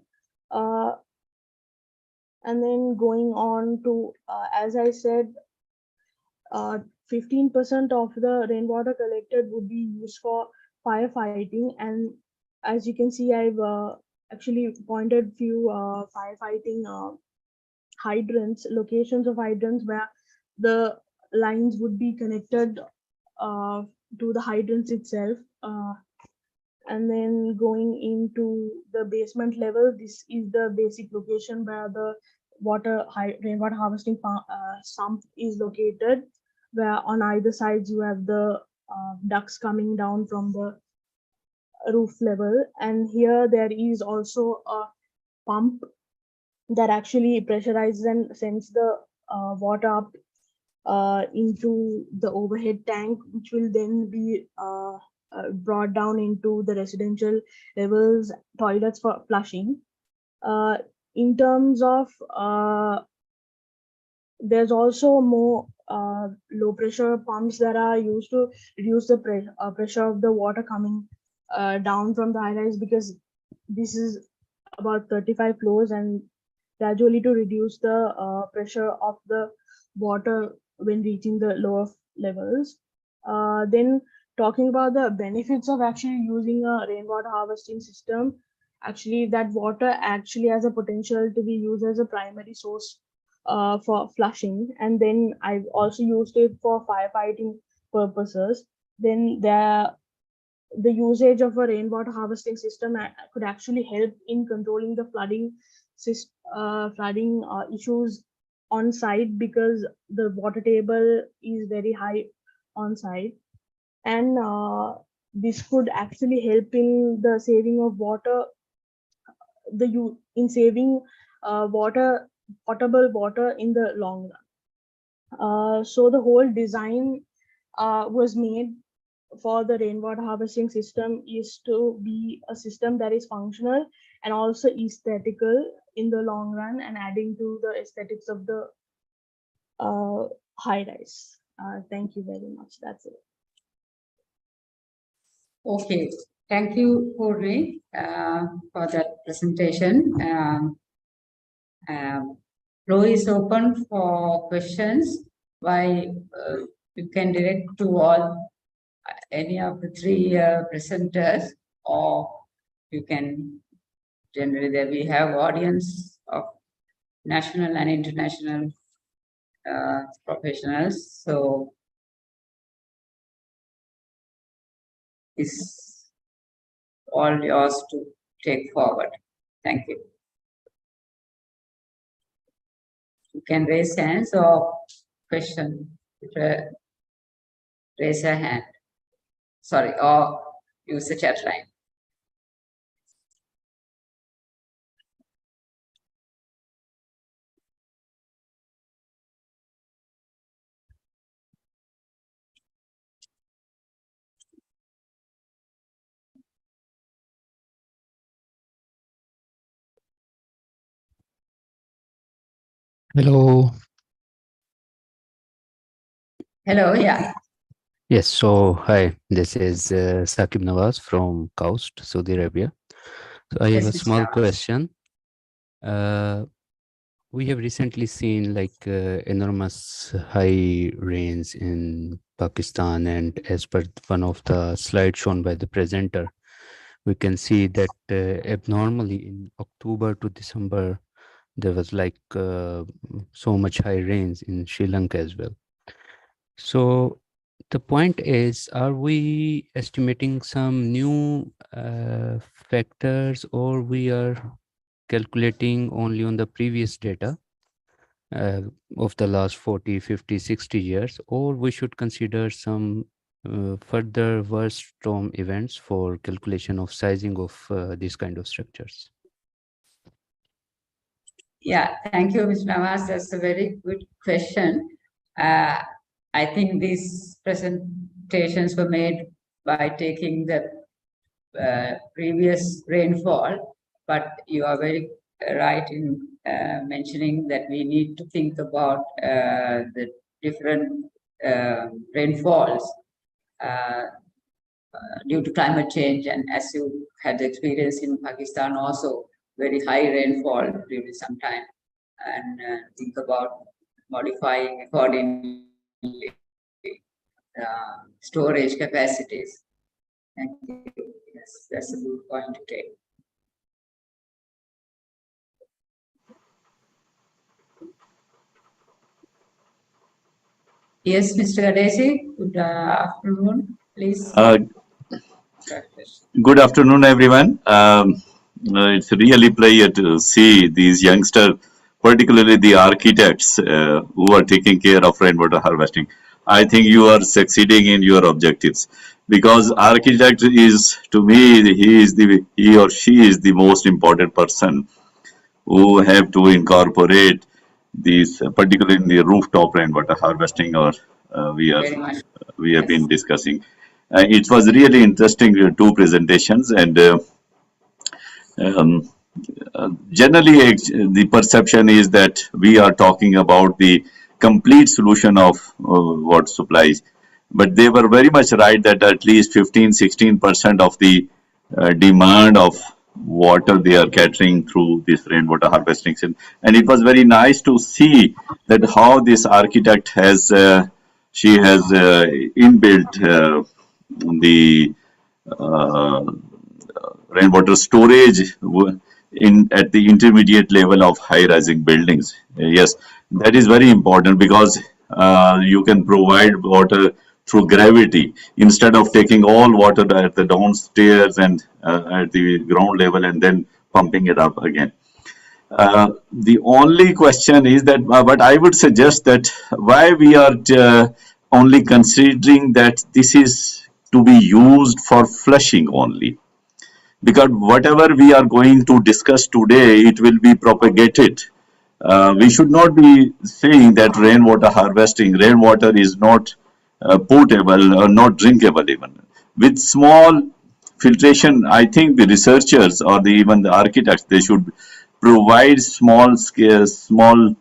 And then going on to, as I said, 15% of the rainwater collected would be used for firefighting. And as you can see, I've actually pointed few firefighting hydrants, locations of hydrants where the lines would be connected to the hydrants itself. And then going into the basement level, this is the basic location where the rainwater harvesting sump is located, where on either sides you have the ducts coming down from the roof level. And here there is also a pump that actually pressurizes and sends the water up into the overhead tank, which will then be brought down into the residential levels toilets for flushing. In terms of there's also more low pressure pumps that are used to reduce the pressure of the water coming down from the high rise, because this is about 35 floors, and gradually to reduce the pressure of the water when reaching the lower levels. Then talking about the benefits of actually using a rainwater harvesting system, actually that water actually has a potential to be used as a primary source for flushing, and then I've also used it for firefighting purposes. Then the usage of a rainwater harvesting system could actually help in controlling the flooding issues on site, because the water table is very high on site. And this could actually help in the saving of water, in saving potable water in the long run. So the whole design was made for the rainwater harvesting system is to be a system that is functional and also aesthetical in the long run, and adding to the aesthetics of the high rise. Thank you very much. That's it. Okay, thank you, Purvi, for that presentation. Floor is open for questions. Why you can direct to all any of the three presenters, or you can generally there we have audience of national and international professionals. So it's all yours to take forward. Thank you. You can raise hands or question. Raise a hand. Sorry, or use the chat line. Hello. Hello, yeah. Yes, so hi, this is Saqib Nawaz from Kaust, Saudi Arabia. So I have Yes, a Mr. small Nawaz. question. We have recently seen like enormous high rains in Pakistan, and as per one of the slides shown by the presenter, we can see that abnormally in October to December, there was like so much high rains in Sri Lanka as well. So the point is, are we estimating some new factors, or we are calculating only on the previous data uh, of the last 40, 50, 60 years, or we should consider some further worst storm events for calculation of sizing of these kind of structures? Yeah, thank you, Mr. Nawaz. That's a very good question. I think these presentations were made by taking the previous rainfall, but you are very right in mentioning that we need to think about the different rainfalls due to climate change, and as you had experience in Pakistan also, very high rainfall during some time, and think about modifying accordingly storage capacities. Thank you. Yes, that's a good point to take. Yes, Mr. Gadeshi, good afternoon, please. Good afternoon, everyone. It's really a pleasure to see these youngsters, particularly the architects who are taking care of rainwater harvesting. I think you are succeeding in your objectives, because architect is, to me, he or she is the most important person who have to incorporate these, particularly in the rooftop rainwater harvesting, or Very much. we have Yes. been discussing. It was really interesting, two presentations, and um, generally the perception is that we are talking about the complete solution of water supplies, but they were very much right that at least 15-16% of the demand of water they are catering through this rainwater harvesting system. And it was very nice to see that how this architect has she has inbuilt the uh, rainwater storage in at the intermediate level of high-rising buildings. Yes, that is very important, because you can provide water through gravity instead of taking all water at the downstairs and at the ground level and then pumping it up again. The only question is that, but I would suggest that why we are only considering that this is to be used for flushing only, because whatever we are going to discuss today, it will be propagated. We should not be saying that rainwater is not potable or not drinkable even. With small filtration, I think the researchers or even the architects, they should provide small scale, small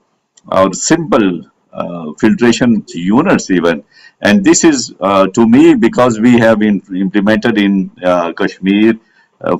or simple filtration units even. And this is to me, because we have been implemented in Kashmir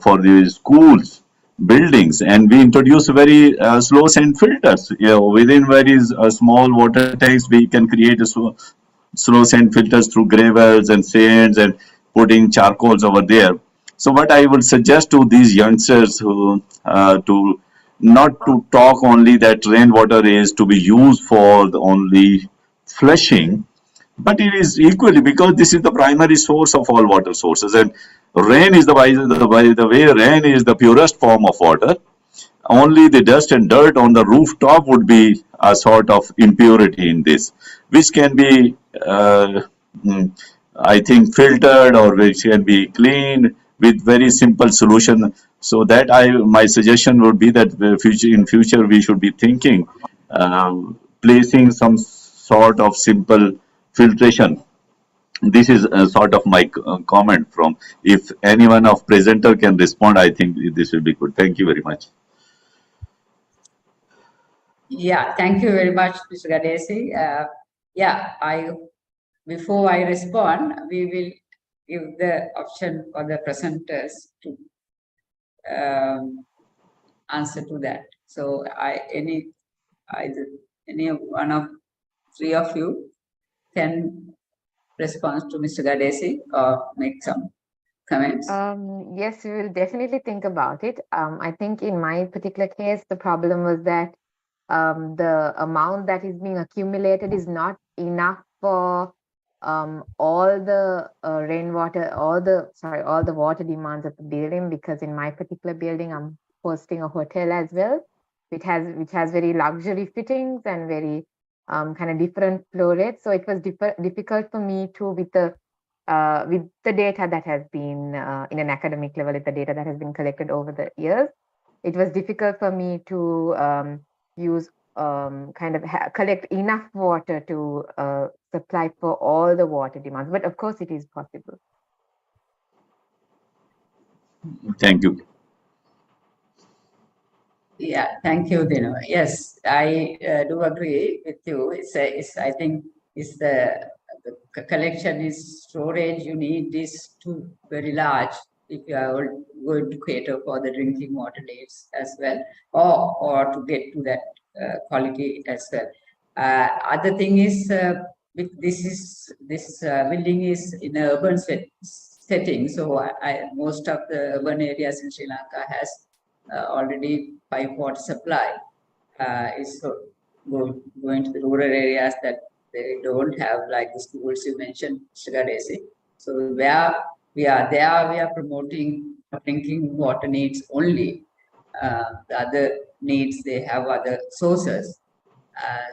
for the schools buildings, and we introduce very slow sand filters. Within very small water tanks, we can create a slow sand filters through gravels and sands and putting charcoals over there. So what I would suggest to these youngsters who to not to talk only that rainwater is to be used for the only flushing, but it is equally, because this is the primary source of all water sources, and rain is the way rain is the purest form of water. Only the dust and dirt on the rooftop would be a sort of impurity in this, which can be, I think, filtered, or which can be cleaned with very simple solution. So that my suggestion would be that in future we should be thinking, placing some sort of simple filtration. This is a sort of my comment from. If anyone of presenter can respond, I think this will be good. Thank you very much. Yeah, thank you very much, Mr. Gadesi. Before I respond, we will give the option for the presenters to answer to that. So any one of three of you can respond to Mr. Gadesi or make some comments. Yes, we will definitely think about it. I think in my particular case, the problem was that the amount that is being accumulated is not enough for all the rainwater, all the water demands of the building, because in my particular building, I'm hosting a hotel as well, which has very luxury fittings and very kind of different flow rates. So it was difficult for me to, with the data that has been in an academic level, with the data that has been collected over the years, it was difficult for me to use collect enough water to supply for all the water demands. But of course, it is possible. Thank you. Yeah, thank you, Dino. Yes, I do agree with you. I think the collection is storage. You need this too very large if you are going to cater for the drinking water needs as well, or to get to that quality as well. Other thing is, this building is in an urban setting, so most of the urban areas in Sri Lanka has already pipe water supply. Is going to the rural areas that they don't have, like the schools you mentioned, Mr. Gadesi. So where we are promoting drinking water needs only. The other needs, they have other sources.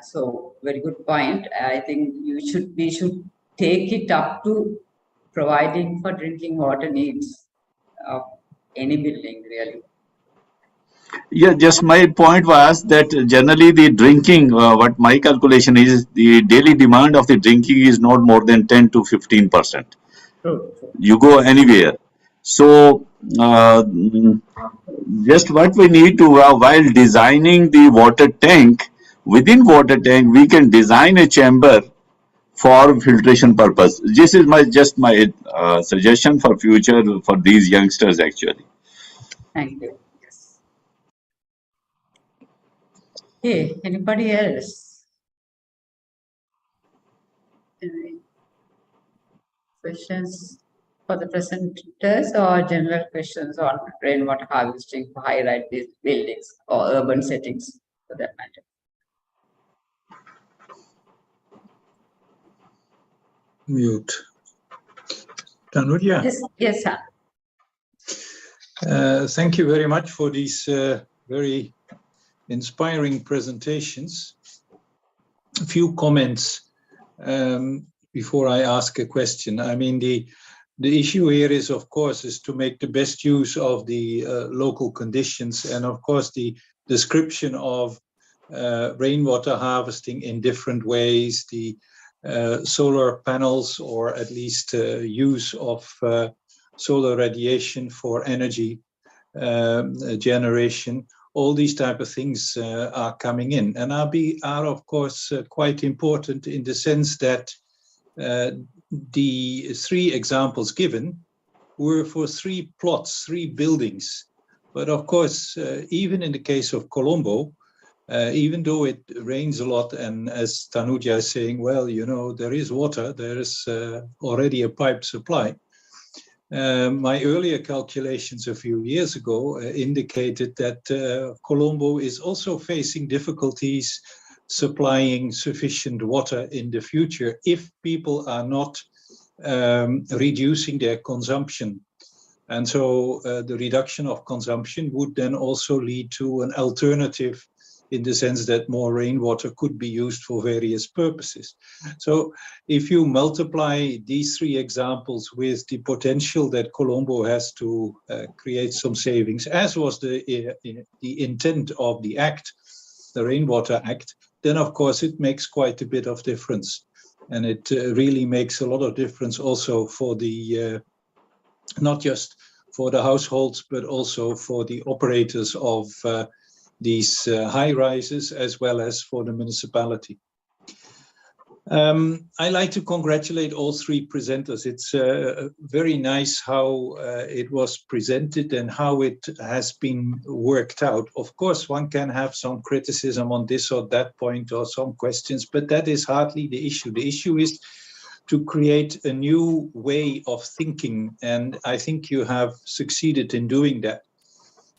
So very good point. I think we should take it up to providing for drinking water needs of any building, really. Yeah, just my point was that generally the drinking, what my calculation is, the daily demand of the drinking is not more than 10 to 15%. True. You go anywhere. So, just what we need to, while designing the water tank, within water tank, we can design a chamber for filtration purpose. This is my suggestion for future for these youngsters actually. Thank you. Yes. Hey, anybody else? Any questions for the presenters, or general questions on rainwater harvesting for high-rise buildings or urban settings for that matter? Mute. Tanuja. Yes, sir. Thank you very much for these very inspiring presentations. A few comments before I ask a question. I mean, the issue here is, of course, is to make the best use of the local conditions, and of course the description of rainwater harvesting in different ways, the solar panels, or at least use of solar radiation for energy generation, all these type of things are coming in, and are of course quite important in the sense that the 3 examples given were for 3 plots, 3 buildings. But of course, even in the case of Colombo, even though it rains a lot, and as Tanuja is saying, well, you know, there is water, there is already a pipe supply. My earlier calculations a few years ago indicated that Colombo is also facing difficulties supplying sufficient water in the future if people are not reducing their consumption. And so the reduction of consumption would then also lead to an alternative, in the sense that more rainwater could be used for various purposes. So if you multiply these 3 examples with the potential that Colombo has to create some savings, as was the intent of the Act, the Rainwater Act, then of course it makes quite a bit of difference. And it really makes a lot of difference also for the, not just for the households, but also for the operators of these high rises, as well as for the municipality. I like to congratulate all 3 presenters. It's very nice how it was presented and how it has been worked out. Of course, one can have some criticism on this or that point, or some questions, but that is hardly the issue. The issue is to create a new way of thinking, and I think you have succeeded in doing that.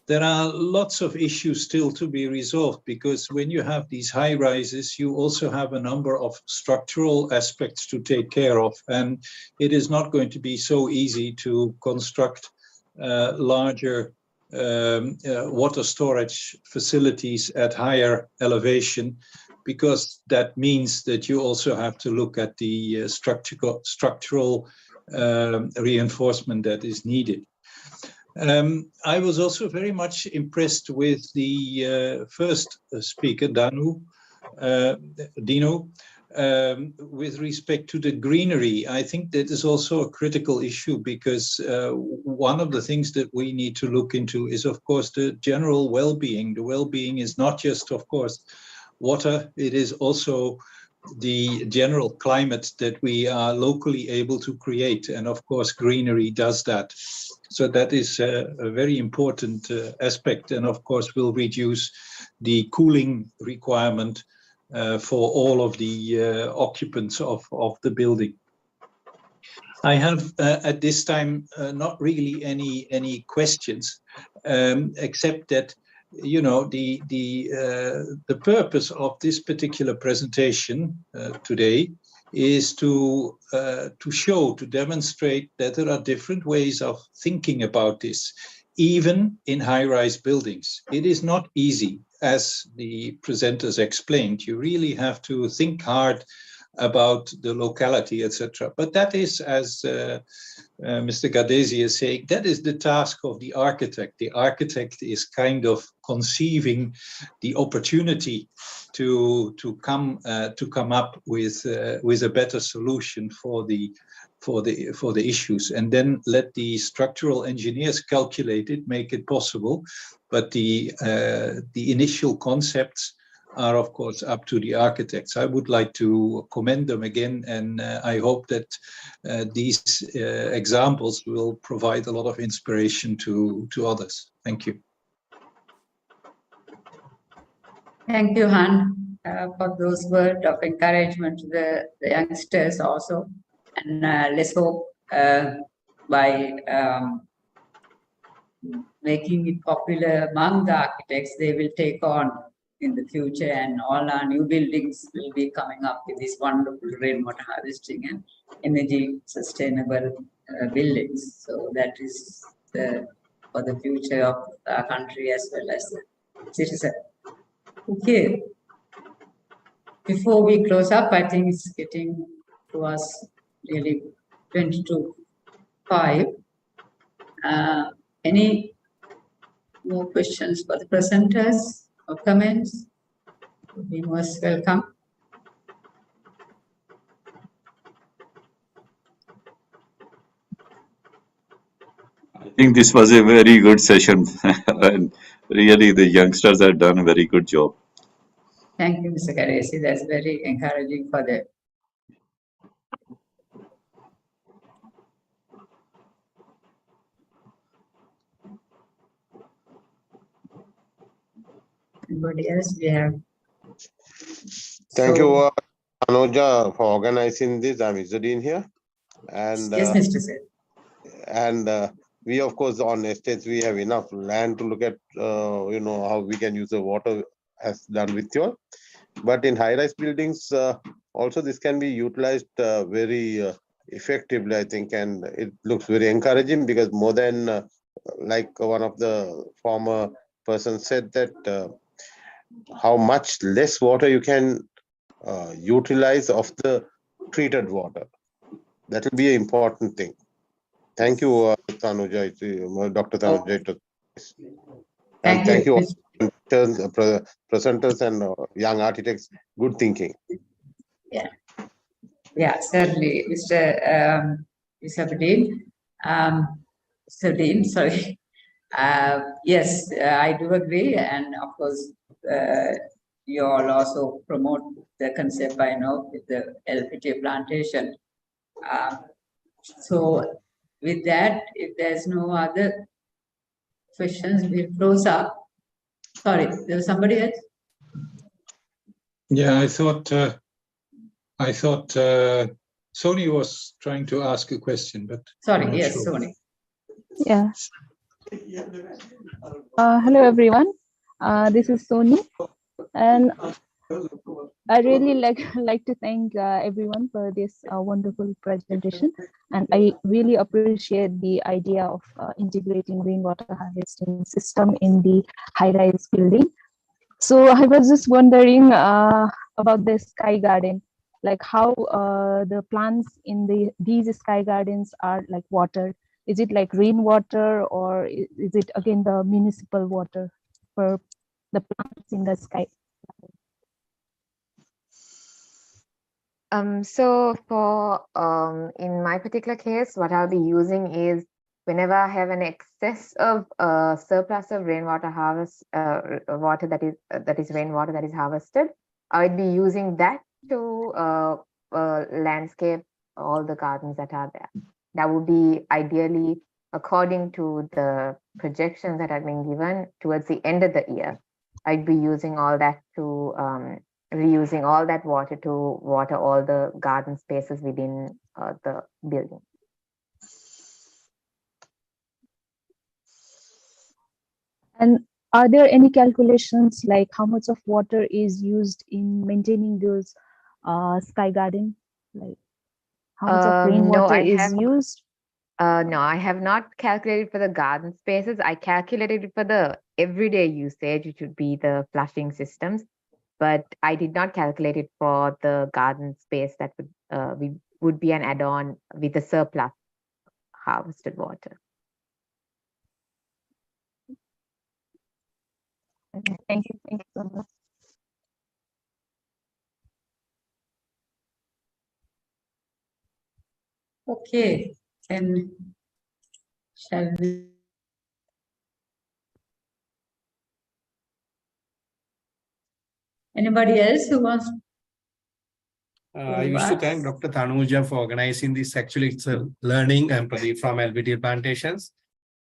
There are lots of issues still to be resolved, because when you have these high rises, you also have a number of structural aspects to take care of. And it is not going to be so easy to construct larger water storage facilities at higher elevation, because that means that you also have to look at the structural reinforcement that is needed. I was also very much impressed with the first speaker, Dino, with respect to the greenery. I think that is also a critical issue, because one of the things that we need to look into is, of course, the general well-being. The well-being is not just, of course, water, it is also the general climate that we are locally able to create. And of course, greenery does that. So that is a very important aspect, and of course will reduce the cooling requirement for all of the occupants of the building. I have at this time not really any questions, except that, you know, the purpose of this particular presentation today is to show, to demonstrate that there are different ways of thinking about this, even in high-rise buildings. It is not easy, as the presenters explained. You really have to think hard about the locality, etc. But that is, as Mr. Gadesi is saying, that is the task of the architect. The architect is kind of conceiving the opportunity to come up with a better solution for the issues, and then let the structural engineers calculate it, make it possible. But the initial concepts are, of course, up to the architects. I would like to commend them again, and I hope that these examples will provide a lot of inspiration to others. Thank you. Thank you, Han, for those words of encouragement to the youngsters also. And let's hope by making it popular among the architects, they will take on in the future, and all our new buildings will be coming up with this wonderful rainwater harvesting and energy sustainable buildings. So that is for the future of our country as well as the citizen. Okay. Before we close up, I think it's getting to us really 20 to 5. Any more questions for the presenters or comments? You'll be most welcome. I think this was a very good session. And really the youngsters have done a very good job. Thank you, Mr. Karesi. That's very encouraging for the. Anybody else? We have. Thank So- you, Anuja, for organizing this. I'm Izzudin here. And Yes, Mr. Sir. and we, of course, on estates, we have enough land to look at, how we can use the water as done with you. But in high-rise buildings, also this can be utilized very effectively, I think, and it looks very encouraging because more than, like one of the former persons said that how much less water you can utilize of the treated water. That will be an important thing. Thank you, Tanuja, Dr. Tanuja. And thank you, all presenters and young architects. Good thinking. Yeah, certainly, Mr. Dean. Mr. Dean, sorry. Yes, I do agree, and of course, you all also promote the concept, I know, with the LPT plantation. So, with that, if there's no other questions, we'll close up. Sorry, there was somebody else? Yeah, I thought Sony was trying to ask a question, but Sorry, I'm not yes, sure. Sony. Yeah. Hello, everyone. This is Sony, and I really like to thank everyone for this wonderful presentation. And I really appreciate the idea of integrating rainwater harvesting system in the high-rise building. So I was just wondering about the sky garden, like how the plants in these sky gardens are like water. Is it like rainwater, or is it again the municipal water for the plants in the sky? So for in my particular case, what I'll be using is whenever I have an excess of surplus of rainwater water that is rainwater that is harvested, I'd be using that to landscape all the gardens that are there. That would be ideally according to the projections that have been given towards the end of the year. I'd be using all that to reusing all that water to water all the garden spaces within the building. And are there any calculations like how much of water is used in maintaining those sky garden? Like how much of rainwater is used? No, I have not calculated for the garden spaces. I calculated for the everyday usage, which would be the flushing systems. But I did not calculate it for the garden space that would be an add-on with the surplus harvested water. Okay, thank you so much. Okay, then shall we? Anybody else who wants? I used to thank Dr. Tanuja for organizing this. Actually, it's a learning and Pradeep from LBT plantations,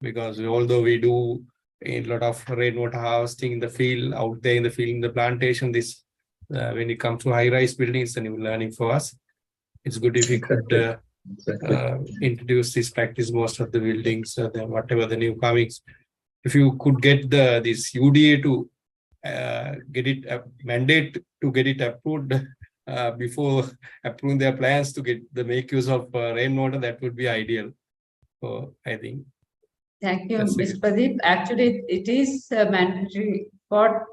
because although we do a lot of rainwater harvesting in the field, out there in the field, in the plantation, this when it comes to high-rise buildings, it's a new learning for us. It's good if we could introduce this practice most of the buildings, whatever the new comings. If you could get this UDA to get it mandate to get it approved before approving their plans to get the make use of rainwater, that would be ideal. So I think. Thank you, Mr. Pradeep. Actually, it is mandatory for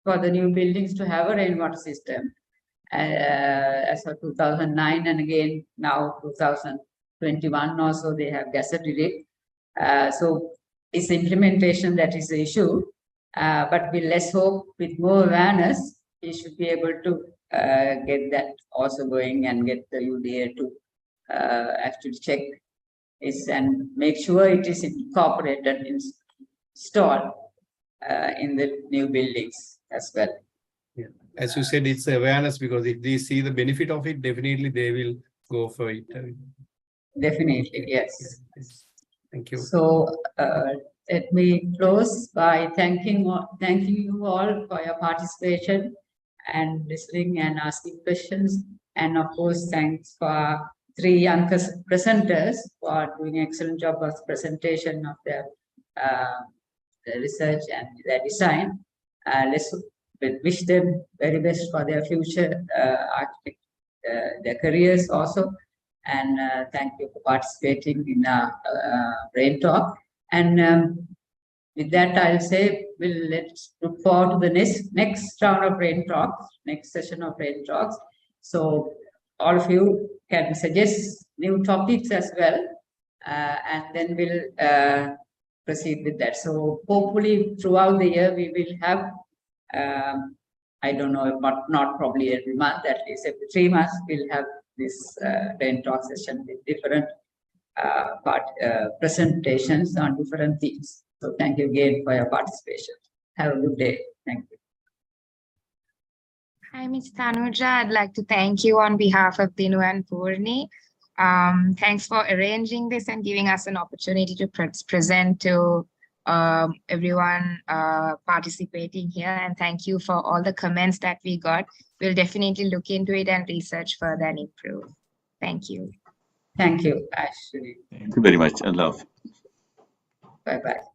the new buildings to have a rainwater system. As of 2009, and again now 2021 also they have gazetted it. So it's implementation that is the issue. But with less hope, with more awareness, we should be able to get that also going and get the UDA to actually check this and make sure it is incorporated and installed in the new buildings as well. Yeah. As you said, it's awareness, because if they see the benefit of it, definitely they will go for it. Definitely, yes. Yes. Thank you. So let me close by thanking you all for your participation and listening and asking questions. And of course, thanks for our 3 young presenters for doing an excellent job of presentation of their research and their design. Let's wish them very best for their future architect, their careers also. And thank you for participating in our brain talk. And with that, I'll say let's look forward to the next round of brain talks, next session of brain talks. So all of you can suggest new topics as well, and then we'll proceed with that. So hopefully throughout the year we will have, I don't know, but not probably every month, at least every 3 months we'll have this brain talk session with different presentations on different themes. So thank you again for your participation. Have a good day. Thank you. Hi, Ms. Tanuja. I'd like to thank you on behalf of Dinu and Purni. Thanks for arranging this and giving us an opportunity to present to everyone participating here. And thank you for all the comments that we got. We'll definitely look into it and research further and improve. Thank you. Thank you, Ashley. Thank you very much. I love. Bye-bye.